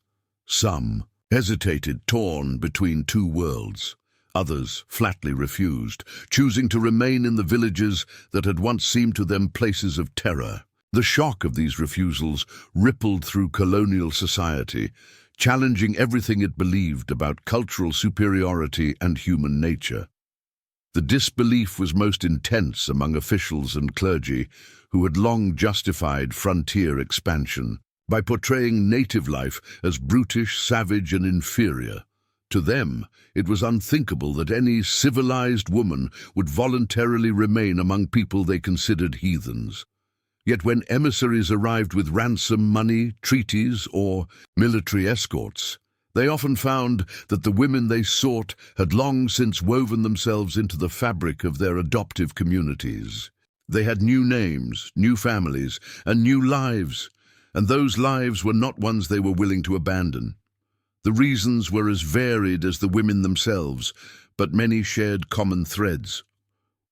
Some hesitated, torn between two worlds. Others flatly refused, choosing to remain in the villages that had once seemed to them places of terror. The shock of these refusals rippled through colonial society, challenging everything it believed about cultural superiority and human nature. The disbelief was most intense among officials and clergy who had long justified frontier expansion by portraying native life as brutish, savage, and inferior. To them, it was unthinkable that any civilized woman would voluntarily remain among people they considered heathens. Yet when emissaries arrived with ransom money, treaties, or military escorts, they often found that the women they sought had long since woven themselves into the fabric of their adoptive communities. They had new names, new families, and new lives, and those lives were not ones they were willing to abandon. The reasons were as varied as the women themselves, but many shared common threads.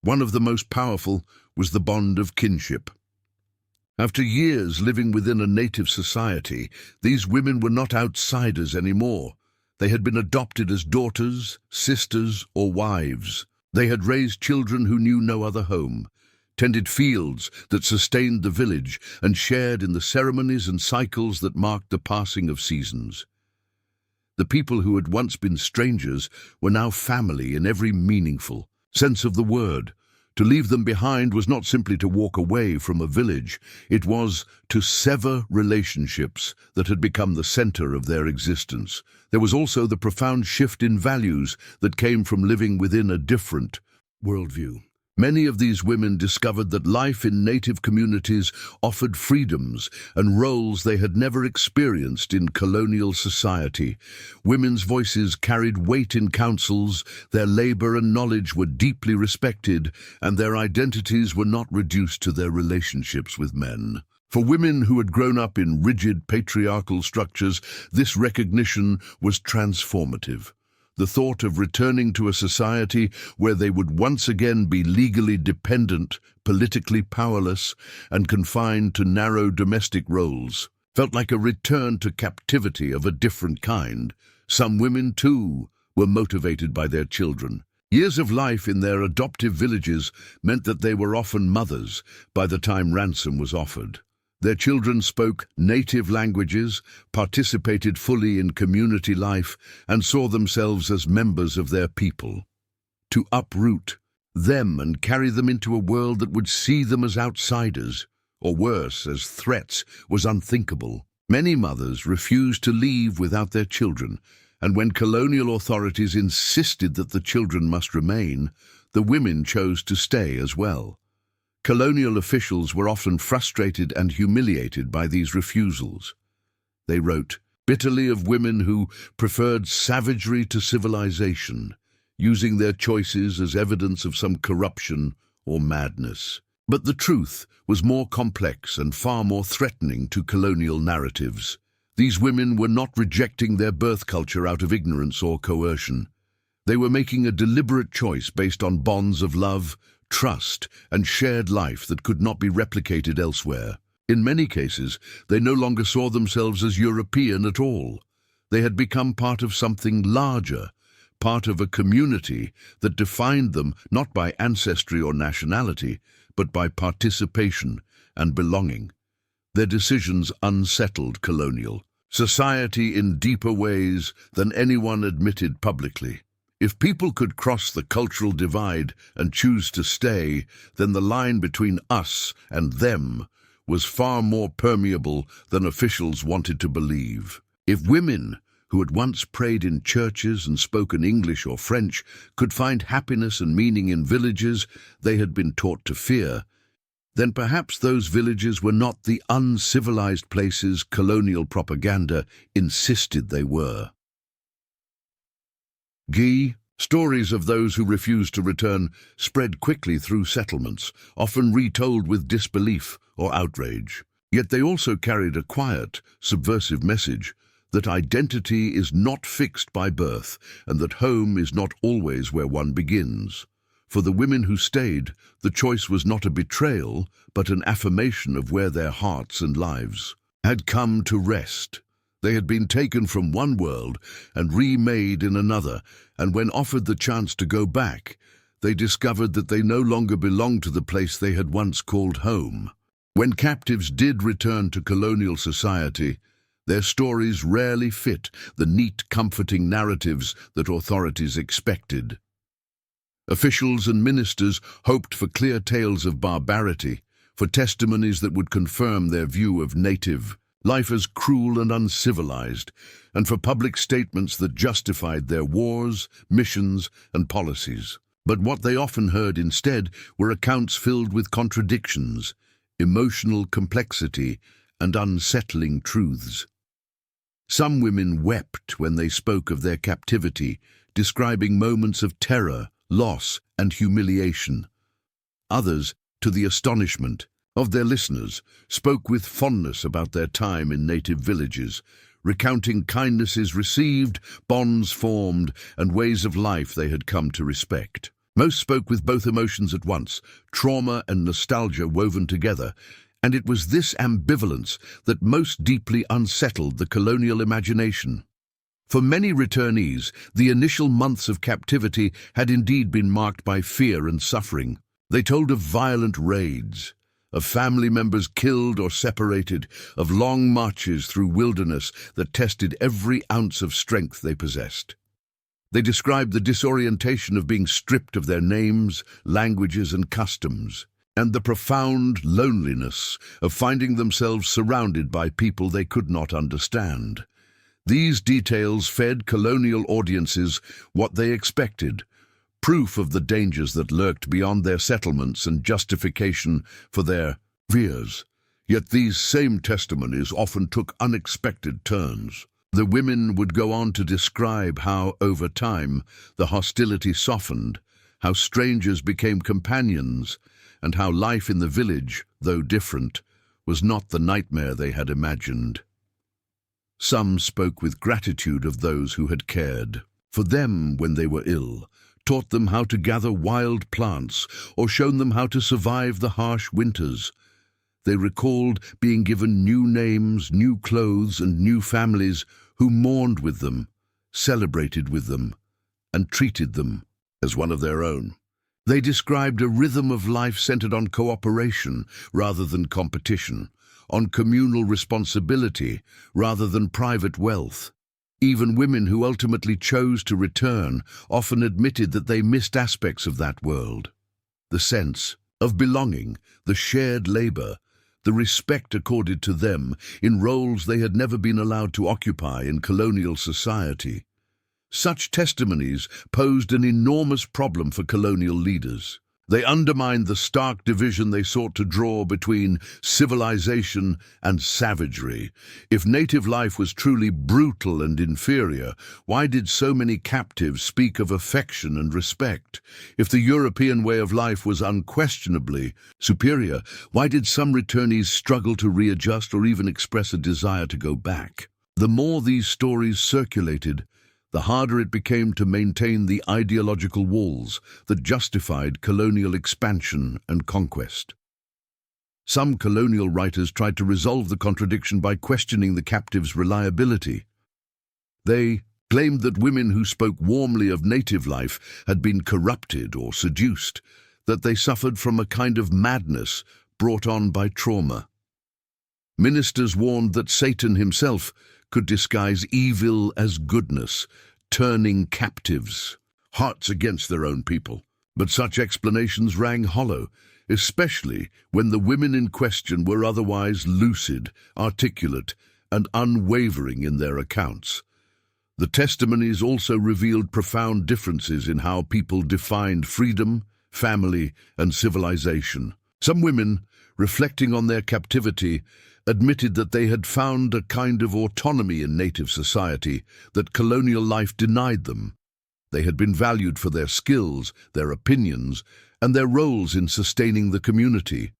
One of the most powerful was the bond of kinship. After years living within a native society, these women were not outsiders anymore. They had been adopted as daughters, sisters, or wives. They had raised children who knew no other home, tended fields that sustained the village, and shared in the ceremonies and cycles that marked the passing of seasons. The people who had once been strangers were now family in every meaningful sense of the word. To leave them behind was not simply to walk away from a village, it was to sever relationships that had become the center of their existence. There was also the profound shift in values that came from living within a different worldview. Many of these women discovered that life in native communities offered freedoms and roles they had never experienced in colonial society. Women's voices carried weight in councils, their labor and knowledge were deeply respected, and their identities were not reduced to their relationships with men. For women who had grown up in rigid patriarchal structures, this recognition was transformative. The thought of returning to a society where they would once again be legally dependent, politically powerless, and confined to narrow domestic roles felt like a return to captivity of a different kind. Some women, too, were motivated by their children. Years of life in their adoptive villages meant that they were often mothers by the time ransom was offered. Their children spoke native languages, participated fully in community life, and saw themselves as members of their people. To uproot them and carry them into a world that would see them as outsiders, or worse, as threats, was unthinkable. Many mothers refused to leave without their children, and when colonial authorities insisted that the children must remain, the women chose to stay as well. Colonial officials were often frustrated and humiliated by these refusals. They wrote bitterly of women who preferred savagery to civilization, using their choices as evidence of some corruption or madness. But the truth was more complex and far more threatening to colonial narratives. These women were not rejecting their birth culture out of ignorance or coercion. They were making a deliberate choice based on bonds of love, trust, and shared life that could not be replicated elsewhere. In many cases, they no longer saw themselves as European at all. They had become part of something larger, part of a community that defined them not by ancestry or nationality, but by participation and belonging. Their decisions unsettled colonial society in deeper ways than anyone admitted publicly. If people could cross the cultural divide and choose to stay, then the line between us and them was far more permeable than officials wanted to believe. If women, who had once prayed in churches and spoken English or French, could find happiness and meaning in villages they had been taught to fear, then perhaps those villages were not the uncivilized places colonial propaganda insisted they were. Stories of those who refused to return spread quickly through settlements, often retold with disbelief or outrage. Yet they also carried a quiet, subversive message that identity is not fixed by birth and that home is not always where one begins. For the women who stayed, the choice was not a betrayal, but an affirmation of where their hearts and lives had come to rest. They had been taken from one world and remade in another, and when offered the chance to go back, they discovered that they no longer belonged to the place they had once called home. When captives did return to colonial society, their stories rarely fit the neat, comforting narratives that authorities expected. Officials and ministers hoped for clear tales of barbarity, for testimonies that would confirm their view of native life as cruel and uncivilized, and for public statements that justified their wars, missions, and policies. But what they often heard instead were accounts filled with contradictions, emotional complexity, and unsettling truths. Some women wept when they spoke of their captivity, describing moments of terror, loss, and humiliation. Others, to the astonishment of their listeners, spoke with fondness about their time in native villages, recounting kindnesses received, bonds formed, and ways of life they had come to respect. Most spoke with both emotions at once, trauma and nostalgia woven together, and it was this ambivalence that most deeply unsettled the colonial imagination. For many returnees, the initial months of captivity had indeed been marked by fear and suffering. They told of violent raids, of family members killed or separated, of long marches through wilderness that tested every ounce of strength they possessed. They described the disorientation of being stripped of their names, languages, and customs, and the profound loneliness of finding themselves surrounded by people they could not understand. These details fed colonial audiences what they expected: proof of the dangers that lurked beyond their settlements and justification for their fears. Yet these same testimonies often took unexpected turns. The women would go on to describe how, over time, the hostility softened, how strangers became companions, and how life in the village, though different, was not the nightmare they had imagined. Some spoke with gratitude of those who had cared for them when they were ill, taught them how to gather wild plants, or shown them how to survive the harsh winters. They recalled being given new names, new clothes, and new families who mourned with them, celebrated with them, and treated them as one of their own. They described a rhythm of life centered on cooperation rather than competition, on communal responsibility rather than private wealth. Even women who ultimately chose to return often admitted that they missed aspects of that world. The sense of belonging, the shared labor, the respect accorded to them in roles they had never been allowed to occupy in colonial society. Such testimonies posed an enormous problem for colonial leaders. They undermined the stark division they sought to draw between civilization and savagery. If native life was truly brutal and inferior, why did so many captives speak of affection and respect? If the European way of life was unquestionably superior, why did some returnees struggle to readjust or even express a desire to go back? The more these stories circulated, the harder it became to maintain the ideological walls that justified colonial expansion and conquest. Some colonial writers tried to resolve the contradiction by questioning the captives' reliability. They claimed that women who spoke warmly of native life had been corrupted or seduced, that they suffered from a kind of madness brought on by trauma. Ministers warned that Satan himself could disguise evil as goodness, turning captives' hearts against their own people. But such explanations rang hollow, especially when the women in question were otherwise lucid, articulate, and unwavering in their accounts. The testimonies also revealed profound differences in how people defined freedom, family, and civilization. Some women, reflecting on their captivity, admitted that they had found a kind of autonomy in native society that colonial life denied them. They had been valued for their skills, their opinions, and their roles in sustaining the community.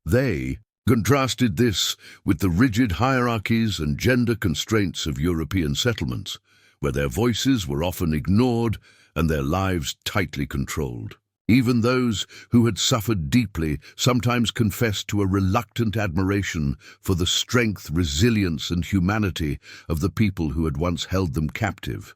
They contrasted this with the rigid hierarchies and gender constraints of European settlements, where their voices were often ignored and their lives tightly controlled. Even those who had suffered deeply sometimes confessed to a reluctant admiration for the strength, resilience, and humanity of the people who had once held them captive.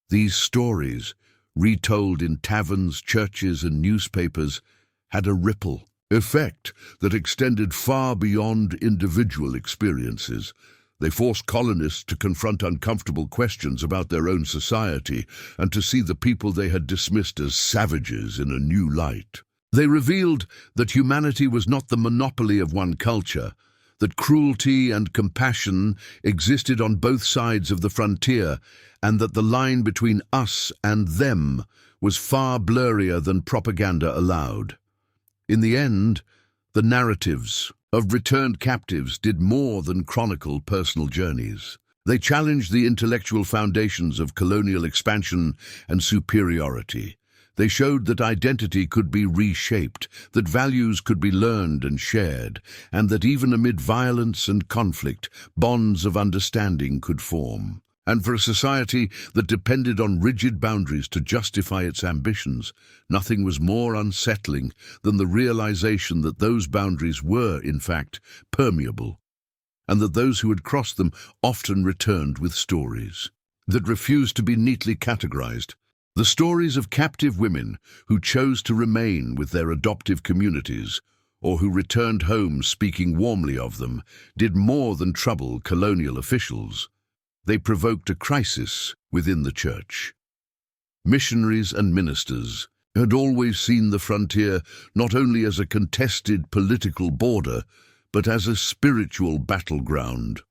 These stories, retold in taverns, churches, and newspapers, had a ripple effect that extended far beyond individual experiences. They forced colonists to confront uncomfortable questions about their own society and to see the people they had dismissed as savages in a new light. They revealed that humanity was not the monopoly of one culture, that cruelty and compassion existed on both sides of the frontier, and that the line between us and them was far blurrier than propaganda allowed. In the end, the narratives of returned captives did more than chronicle personal journeys. They challenged the intellectual foundations of colonial expansion and superiority. They showed that identity could be reshaped, that values could be learned and shared, and that even amid violence and conflict, bonds of understanding could form. And for a society that depended on rigid boundaries to justify its ambitions, nothing was more unsettling than the realization that those boundaries were, in fact, permeable, and that those who had crossed them often returned with stories that refused to be neatly categorized. The stories of captive women who chose to remain with their adoptive communities, or who returned home speaking warmly of them, did more than trouble colonial officials. They provoked a crisis within the church. Missionaries and ministers had always seen the frontier not only as a contested political border, but as a spiritual battleground.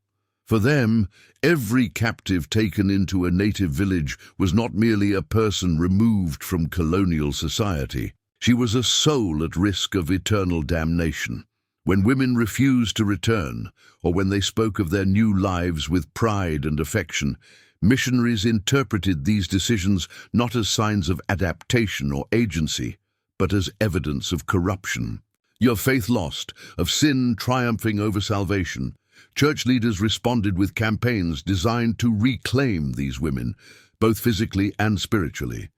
For them, every captive taken into a native village was not merely a person removed from colonial society. She was a soul at risk of eternal damnation. When women refused to return, or when they spoke of their new lives with pride and affection, missionaries interpreted these decisions not as signs of adaptation or agency, but as evidence of corruption. Your faith lost, of sin triumphing over salvation. Church leaders responded with campaigns designed to reclaim these women, both physically and spiritually.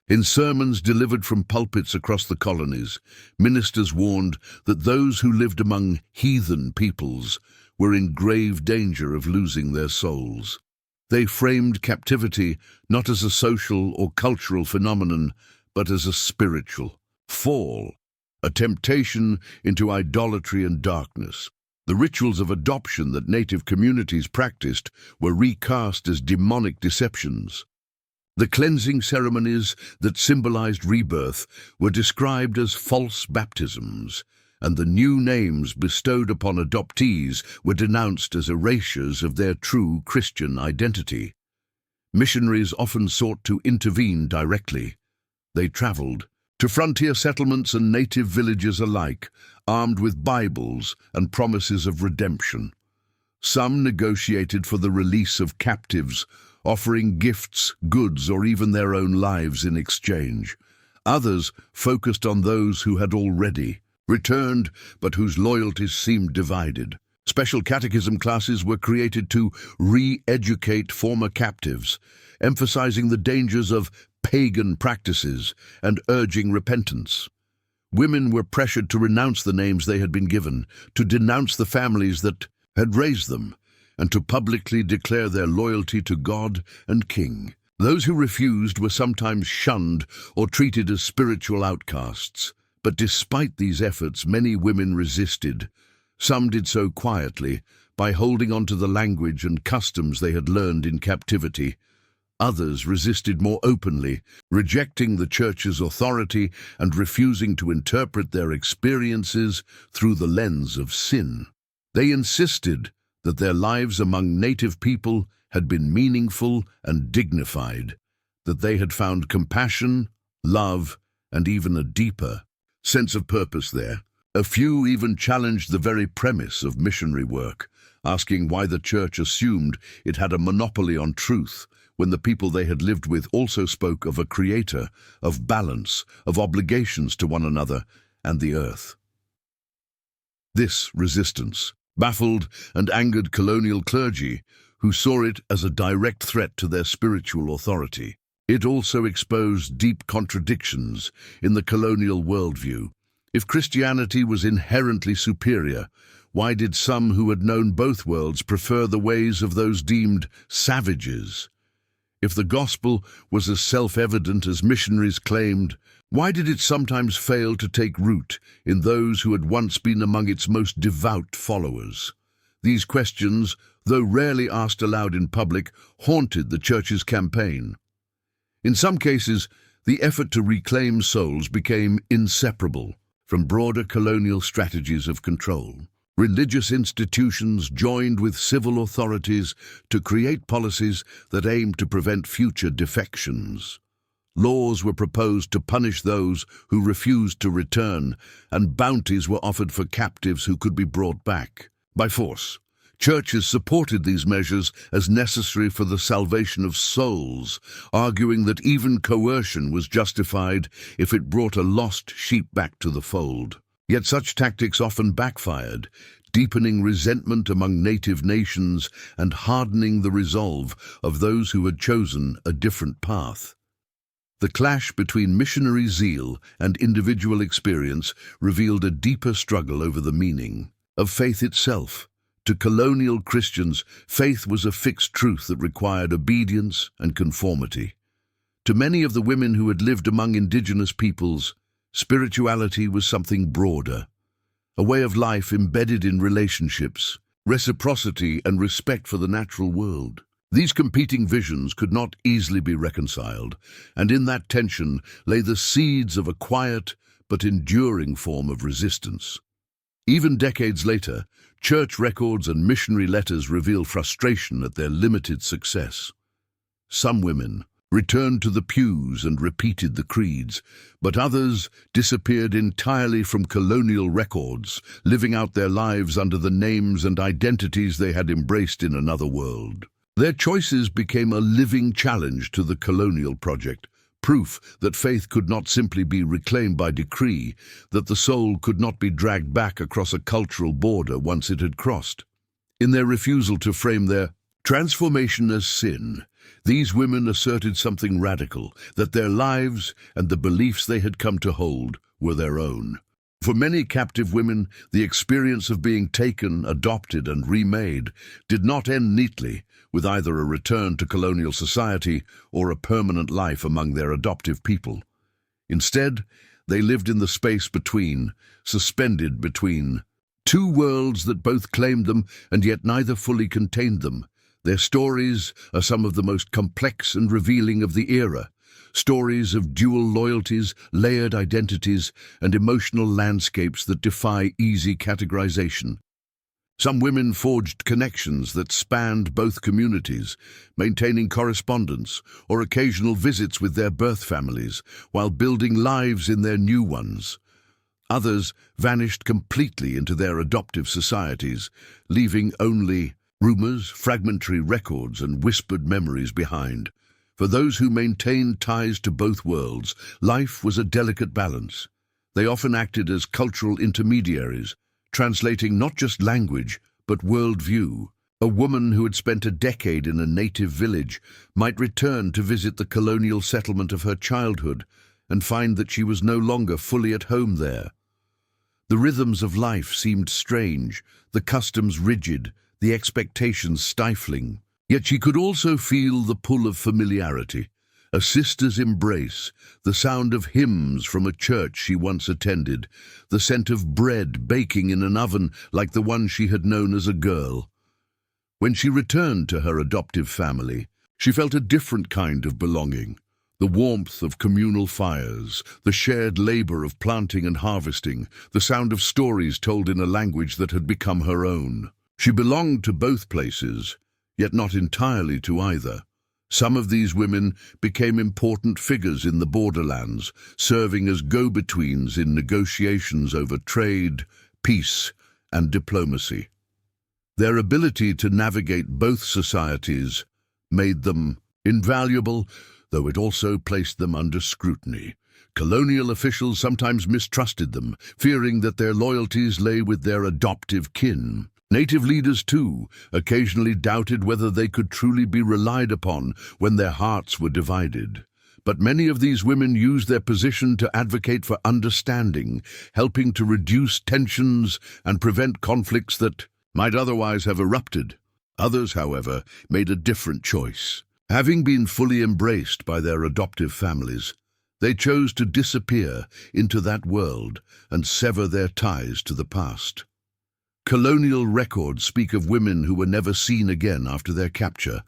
In sermons delivered from pulpits across the colonies, ministers warned that those who lived among heathen peoples were in grave danger of losing their souls. They framed captivity not as a social or cultural phenomenon, but as a spiritual fall, a temptation into idolatry and darkness. The rituals of adoption that native communities practiced were recast as demonic deceptions. The cleansing ceremonies that symbolized rebirth were described as false baptisms, and the new names bestowed upon adoptees were denounced as erasures of their true Christian identity. Missionaries often sought to intervene directly. They traveled to frontier settlements and native villages alike, armed with Bibles and promises of redemption. Some negotiated for the release of captives, offering gifts, goods, or even their own lives in exchange. Others focused on those who had already returned, but whose loyalties seemed divided. Special catechism classes were created to re-educate former captives, emphasizing the dangers of pagan practices and urging repentance. Women were pressured to renounce the names they had been given, to denounce the families that had raised them, and to publicly declare their loyalty to God and King. Those who refused were sometimes shunned or treated as spiritual outcasts. But despite these efforts, many women resisted. Some did so quietly, by holding on to the language and customs they had learned in captivity. Others resisted more openly, rejecting the church's authority and refusing to interpret their experiences through the lens of sin. They insisted that their lives among native people had been meaningful and dignified, that they had found compassion, love, and even a deeper sense of purpose there. A few even challenged the very premise of missionary work, asking why the church assumed it had a monopoly on truth, when the people they had lived with also spoke of a creator, of balance, of obligations to one another and the earth. This resistance baffled and angered colonial clergy, who saw it as a direct threat to their spiritual authority. It also exposed deep contradictions in the colonial worldview. If Christianity was inherently superior, why did some who had known both worlds prefer the ways of those deemed savages? If the gospel was as self-evident as missionaries claimed, why did it sometimes fail to take root in those who had once been among its most devout followers? These questions, though rarely asked aloud in public, haunted the church's campaign. In some cases, the effort to reclaim souls became inseparable from broader colonial strategies of control. Religious institutions joined with civil authorities to create policies that aimed to prevent future defections. Laws were proposed to punish those who refused to return, and bounties were offered for captives who could be brought back by force. Churches supported these measures as necessary for the salvation of souls, arguing that even coercion was justified if it brought a lost sheep back to the fold. Yet such tactics often backfired, deepening resentment among native nations and hardening the resolve of those who had chosen a different path. The clash between missionary zeal and individual experience revealed a deeper struggle over the meaning of faith itself. To colonial Christians, faith was a fixed truth that required obedience and conformity. To many of the women who had lived among indigenous peoples, spirituality was something broader, a way of life embedded in relationships, reciprocity, and respect for the natural world. These competing visions could not easily be reconciled, and in that tension lay the seeds of a quiet but enduring form of resistance. Even decades later, church records and missionary letters reveal frustration at their limited success. Some women returned to the pews and repeated the creeds, but others disappeared entirely from colonial records, living out their lives under the names and identities they had embraced in another world. Their choices became a living challenge to the colonial project, proof that faith could not simply be reclaimed by decree, that the soul could not be dragged back across a cultural border once it had crossed. In their refusal to frame their transformation as sin, these women asserted something radical, that their lives and the beliefs they had come to hold were their own. For many captive women, the experience of being taken, adopted, and remade did not end neatly, with either a return to colonial society or a permanent life among their adoptive people. Instead, they lived in the space between, suspended between two worlds that both claimed them and yet neither fully contained them. Their stories are some of the most complex and revealing of the era, stories of dual loyalties, layered identities, and emotional landscapes that defy easy categorization. Some women forged connections that spanned both communities, maintaining correspondence or occasional visits with their birth families, while building lives in their new ones. Others vanished completely into their adoptive societies, leaving only rumors, fragmentary records, and whispered memories behind. For those who maintained ties to both worlds, life was a delicate balance. They often acted as cultural intermediaries, translating not just language, but worldview. A woman who had spent a decade in a native village might return to visit the colonial settlement of her childhood and find that she was no longer fully at home there. The rhythms of life seemed strange, the customs rigid, the expectations stifling. Yet she could also feel the pull of familiarity, a sister's embrace, the sound of hymns from a church she once attended, the scent of bread baking in an oven like the one she had known as a girl. When she returned to her adoptive family, she felt a different kind of belonging. The warmth of communal fires, the shared labor of planting and harvesting, the sound of stories told in a language that had become her own. She belonged to both places, yet not entirely to either. Some of these women became important figures in the borderlands, serving as go-betweens in negotiations over trade, peace, and diplomacy. Their ability to navigate both societies made them invaluable, though it also placed them under scrutiny. Colonial officials sometimes mistrusted them, fearing that their loyalties lay with their adoptive kin. Native leaders, too, occasionally doubted whether they could truly be relied upon when their hearts were divided. But many of these women used their position to advocate for understanding, helping to reduce tensions and prevent conflicts that might otherwise have erupted. Others, however, made a different choice. Having been fully embraced by their adoptive families, they chose to disappear into that world and sever their ties to the past. Colonial records speak of women who were never seen again after their capture,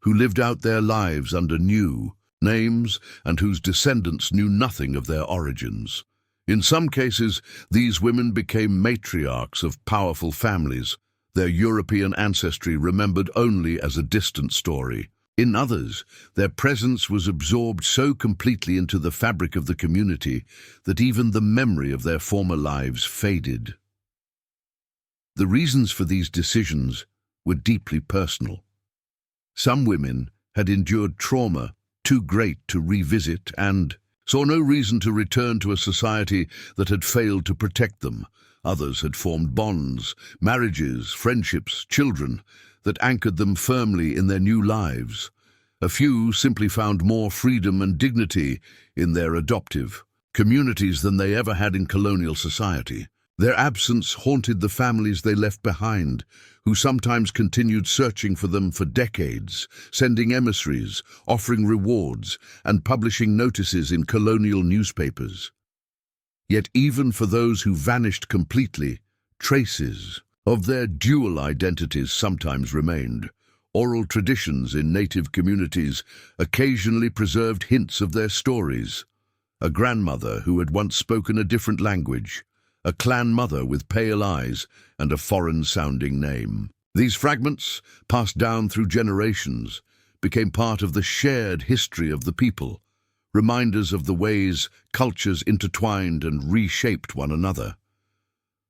who lived out their lives under new names and whose descendants knew nothing of their origins. In some cases, these women became matriarchs of powerful families, their European ancestry remembered only as a distant story. In others, their presence was absorbed so completely into the fabric of the community that even the memory of their former lives faded. The reasons for these decisions were deeply personal. Some women had endured trauma too great to revisit and saw no reason to return to a society that had failed to protect them. Others had formed bonds, marriages, friendships, children that anchored them firmly in their new lives. A few simply found more freedom and dignity in their adoptive communities than they ever had in colonial society. Their absence haunted the families they left behind, who sometimes continued searching for them for decades, sending emissaries, offering rewards, and publishing notices in colonial newspapers. Yet even for those who vanished completely, traces of their dual identities sometimes remained. Oral traditions in native communities occasionally preserved hints of their stories. A grandmother who had once spoken a different language, a clan mother with pale eyes and a foreign-sounding name. These fragments, passed down through generations, became part of the shared history of the people, reminders of the ways cultures intertwined and reshaped one another.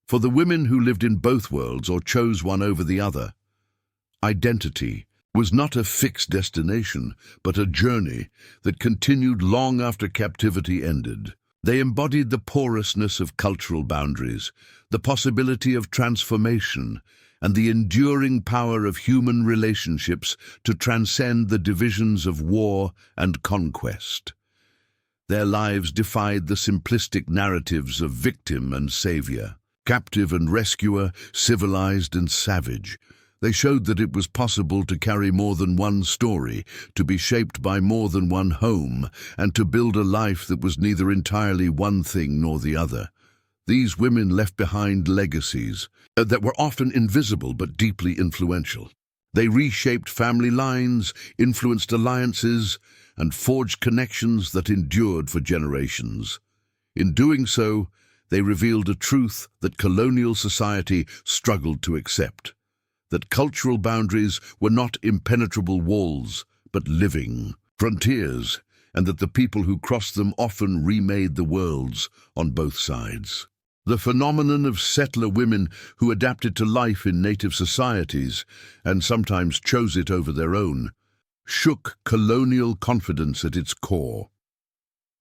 For the women who lived in both worlds or chose one over the other, identity was not a fixed destination, but a journey that continued long after captivity ended. They embodied the porousness of cultural boundaries, the possibility of transformation, and the enduring power of human relationships to transcend the divisions of war and conquest. Their lives defied the simplistic narratives of victim and savior, captive and rescuer, civilized and savage. They showed that it was possible to carry more than one story, to be shaped by more than one home, and to build a life that was neither entirely one thing nor the other. These women left behind legacies that were often invisible but deeply influential. They reshaped family lines, influenced alliances, and forged connections that endured for generations. In doing so, they revealed a truth that colonial society struggled to accept: that cultural boundaries were not impenetrable walls, but living frontiers, and that the people who crossed them often remade the worlds on both sides. The phenomenon of settler women who adapted to life in native societies, and sometimes chose it over their own, shook colonial confidence at its core.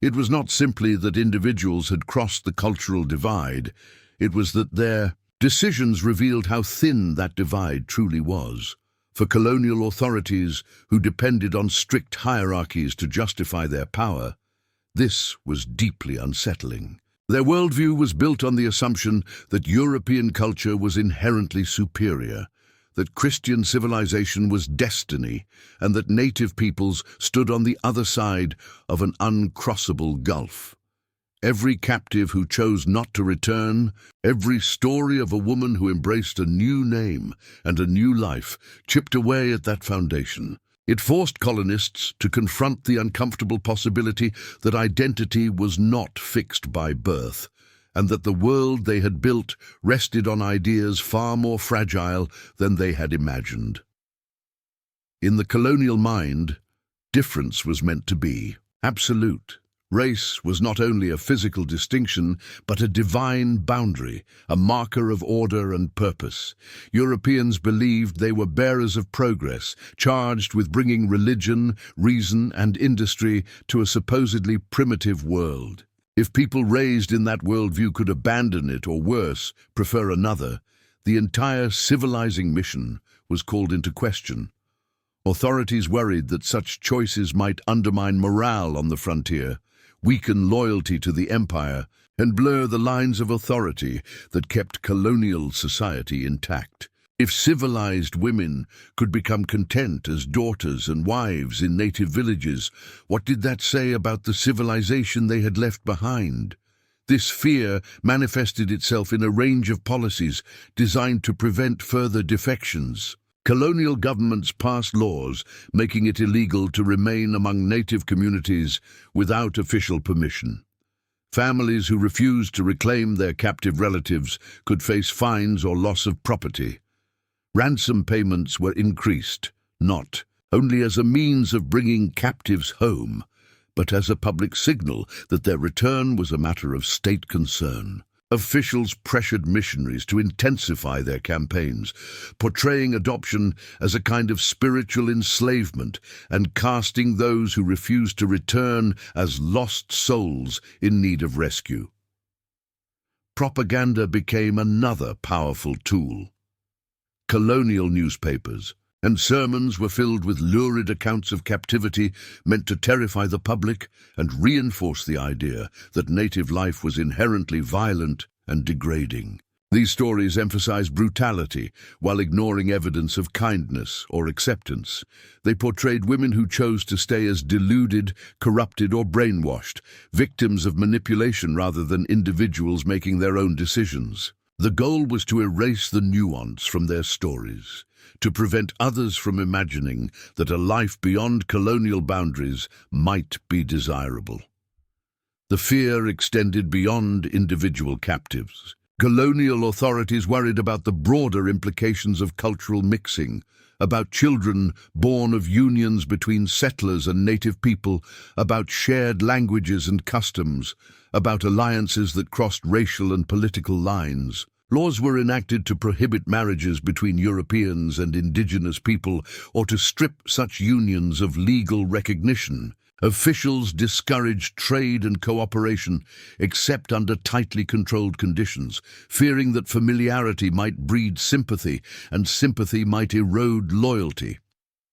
It was not simply that individuals had crossed the cultural divide, it was that their decisions revealed how thin that divide truly was. For colonial authorities who depended on strict hierarchies to justify their power, this was deeply unsettling. Their worldview was built on the assumption that European culture was inherently superior, that Christian civilization was destiny, and that native peoples stood on the other side of an uncrossable gulf. Every captive who chose not to return, every story of a woman who embraced a new name and a new life, chipped away at that foundation. It forced colonists to confront the uncomfortable possibility that identity was not fixed by birth, and that the world they had built rested on ideas far more fragile than they had imagined. In the colonial mind, difference was meant to be absolute. Race was not only a physical distinction, but a divine boundary, a marker of order and purpose. Europeans believed they were bearers of progress, charged with bringing religion, reason, and industry to a supposedly primitive world. If people raised in that worldview could abandon it, or worse, prefer another, the entire civilizing mission was called into question. Authorities worried that such choices might undermine morale on the frontier, weaken loyalty to the empire, and blur the lines of authority that kept colonial society intact. If civilized women could become content as daughters and wives in native villages, what did that say about the civilization they had left behind? This fear manifested itself in a range of policies designed to prevent further defections. Colonial governments passed laws making it illegal to remain among native communities without official permission. Families who refused to reclaim their captive relatives could face fines or loss of property. Ransom payments were increased, not only as a means of bringing captives home, but as a public signal that their return was a matter of state concern. Officials pressured missionaries to intensify their campaigns, portraying adoption as a kind of spiritual enslavement and casting those who refused to return as lost souls in need of rescue. Propaganda became another powerful tool. Colonial newspapers and sermons were filled with lurid accounts of captivity meant to terrify the public and reinforce the idea that native life was inherently violent and degrading. These stories emphasized brutality while ignoring evidence of kindness or acceptance. They portrayed women who chose to stay as deluded, corrupted, or brainwashed, victims of manipulation rather than individuals making their own decisions. The goal was to erase the nuance from their stories, to prevent others from imagining that a life beyond colonial boundaries might be desirable. The fear extended beyond individual captives. Colonial authorities worried about the broader implications of cultural mixing, about children born of unions between settlers and native people, about shared languages and customs, about alliances that crossed racial and political lines. Laws were enacted to prohibit marriages between Europeans and indigenous people or to strip such unions of legal recognition. Officials discouraged trade and cooperation except under tightly controlled conditions, fearing that familiarity might breed sympathy and sympathy might erode loyalty.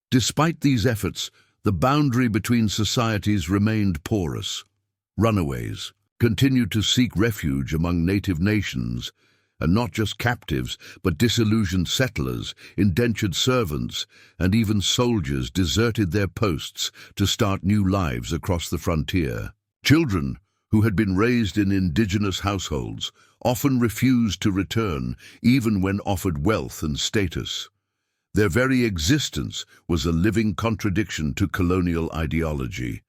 Despite these efforts, the boundary between societies remained porous. Runaways continued to seek refuge among native nations, and not just captives, but disillusioned settlers, indentured servants, and even soldiers deserted their posts to start new lives across the frontier. Children who had been raised in indigenous households often refused to return, even when offered wealth and status. Their very existence was a living contradiction to colonial ideology.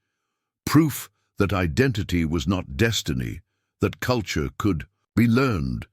Proof that identity was not destiny, that culture could be learned,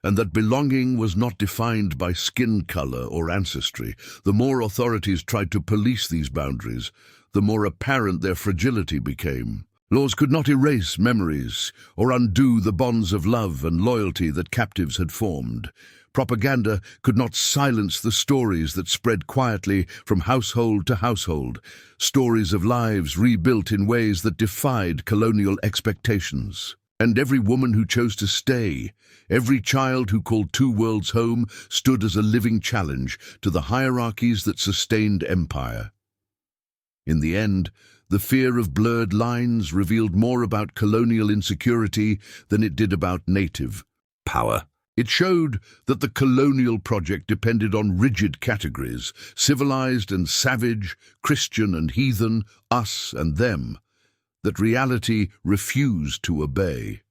and that belonging was not defined by skin color or ancestry. The more authorities tried to police these boundaries, the more apparent their fragility became. Laws could not erase memories or undo the bonds of love and loyalty that captives had formed. Propaganda could not silence the stories that spread quietly from household to household, stories of lives rebuilt in ways that defied colonial expectations. And every woman who chose to stay, every child who called two worlds home, stood as a living challenge to the hierarchies that sustained empire. In the end, the fear of blurred lines revealed more about colonial insecurity than it did about native power. It showed that the colonial project depended on rigid categories, civilized and savage, Christian and heathen, us and them, that reality refused to obey.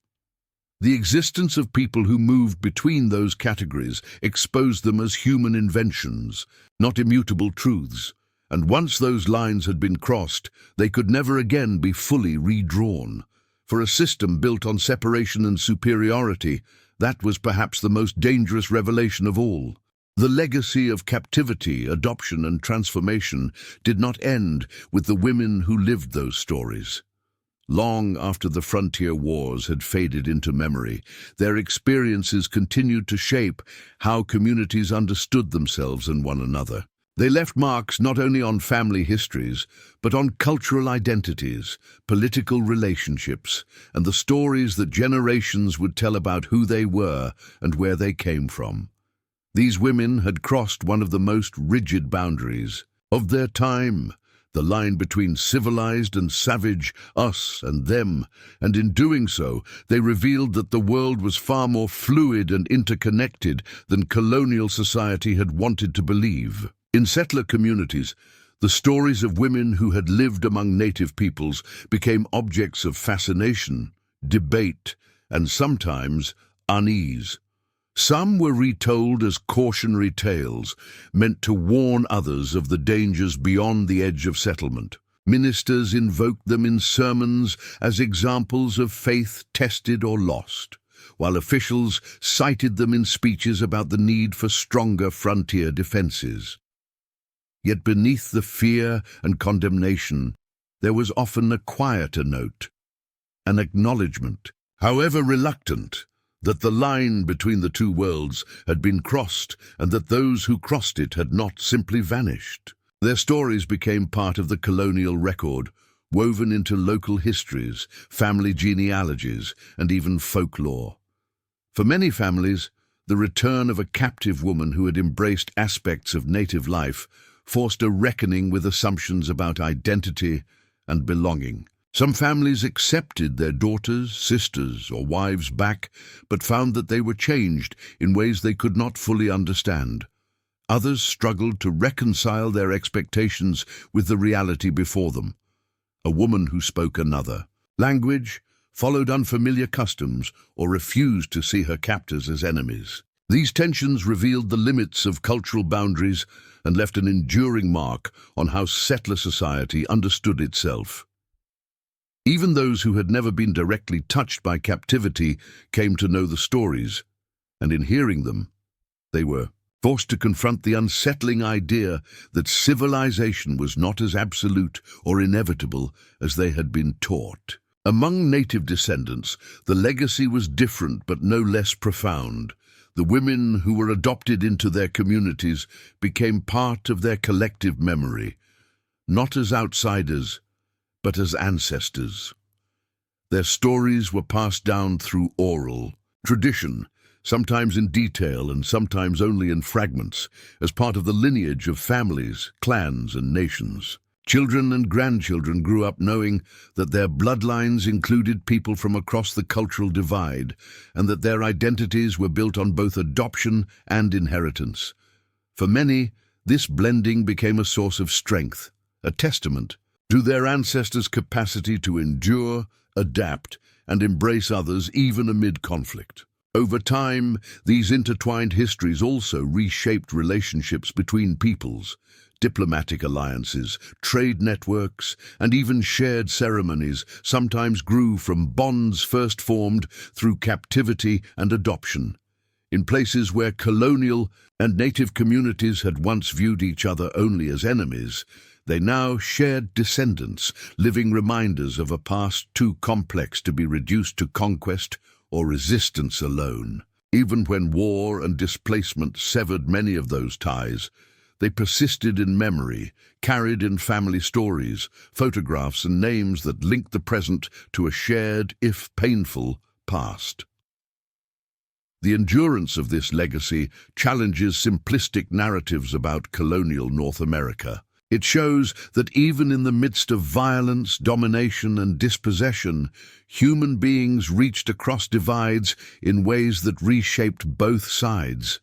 The existence of people who moved between those categories exposed them as human inventions, not immutable truths, and once those lines had been crossed, they could never again be fully redrawn. For a system built on separation and superiority, that was perhaps the most dangerous revelation of all. The legacy of captivity, adoption, and transformation did not end with the women who lived those stories. Long after the frontier wars had faded into memory, their experiences continued to shape how communities understood themselves and one another. They left marks not only on family histories, but on cultural identities, political relationships, and the stories that generations would tell about who they were and where they came from. These women had crossed one of the most rigid boundaries of their time, the line between civilized and savage, us and them, and in doing so, they revealed that the world was far more fluid and interconnected than colonial society had wanted to believe. In settler communities, the stories of women who had lived among native peoples became objects of fascination, debate, and sometimes unease. Some were retold as cautionary tales, meant to warn others of the dangers beyond the edge of settlement. Ministers invoked them in sermons as examples of faith tested or lost, while officials cited them in speeches about the need for stronger frontier defenses. Yet beneath the fear and condemnation, there was often a quieter note, an acknowledgement, however reluctant, that the line between the two worlds had been crossed and that those who crossed it had not simply vanished. Their stories became part of the colonial record, woven into local histories, family genealogies, and even folklore. For many families, the return of a captive woman who had embraced aspects of native life forced a reckoning with assumptions about identity and belonging. Some families accepted their daughters, sisters, or wives back, but found that they were changed in ways they could not fully understand. Others struggled to reconcile their expectations with the reality before them. A woman who spoke another language, followed unfamiliar customs, or refused to see her captors as enemies. These tensions revealed the limits of cultural boundaries and left an enduring mark on how settler society understood itself. Even those who had never been directly touched by captivity came to know the stories, and in hearing them, they were forced to confront the unsettling idea that civilization was not as absolute or inevitable as they had been taught. Among native descendants, the legacy was different but no less profound. The women who were adopted into their communities became part of their collective memory, not as outsiders, but as ancestors. Their stories were passed down through oral tradition, sometimes in detail and sometimes only in fragments, as part of the lineage of families, clans, and nations. Children and grandchildren grew up knowing that their bloodlines included people from across the cultural divide, and that their identities were built on both adoption and inheritance. For many, this blending became a source of strength, a testament to their ancestors' capacity to endure, adapt, and embrace others even amid conflict. Over time, these intertwined histories also reshaped relationships between peoples. Diplomatic alliances, trade networks, and even shared ceremonies sometimes grew from bonds first formed through captivity and adoption. In places where colonial and native communities had once viewed each other only as enemies, they now shared descendants, living reminders of a past too complex to be reduced to conquest or resistance alone. Even when war and displacement severed many of those ties, they persisted in memory, carried in family stories, photographs, and names that linked the present to a shared, if painful, past. The endurance of this legacy challenges simplistic narratives about colonial North America. It shows that even in the midst of violence, domination, and dispossession, human beings reached across divides in ways that reshaped both sides.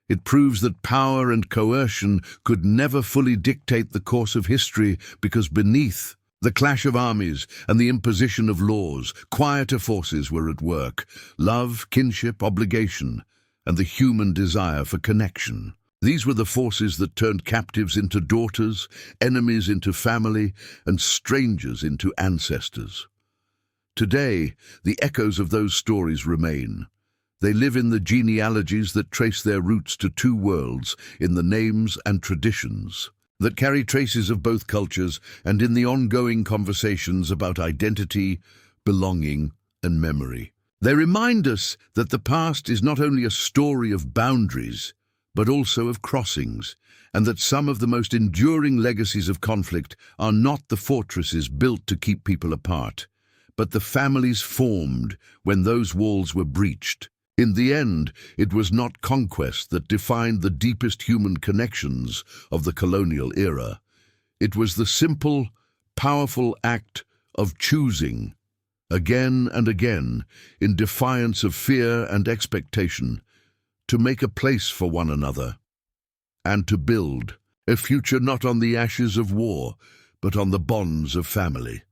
It proves that power and coercion could never fully dictate the course of history, because beneath the clash of armies and the imposition of laws, quieter forces were at work: love, kinship, obligation, and the human desire for connection. These were the forces that turned captives into daughters, enemies into family, and strangers into ancestors. Today, the echoes of those stories remain. They live in the genealogies that trace their roots to two worlds, in the names and traditions that carry traces of both cultures, and in the ongoing conversations about identity, belonging, and memory. They remind us that the past is not only a story of boundaries, but also of crossings, and that some of the most enduring legacies of conflict are not the fortresses built to keep people apart, but the families formed when those walls were breached. In the end, it was not conquest that defined the deepest human connections of the colonial era. It was the simple, powerful act of choosing, again and again, in defiance of fear and expectation, to make a place for one another, and to build a future not on the ashes of war, but on the bonds of family.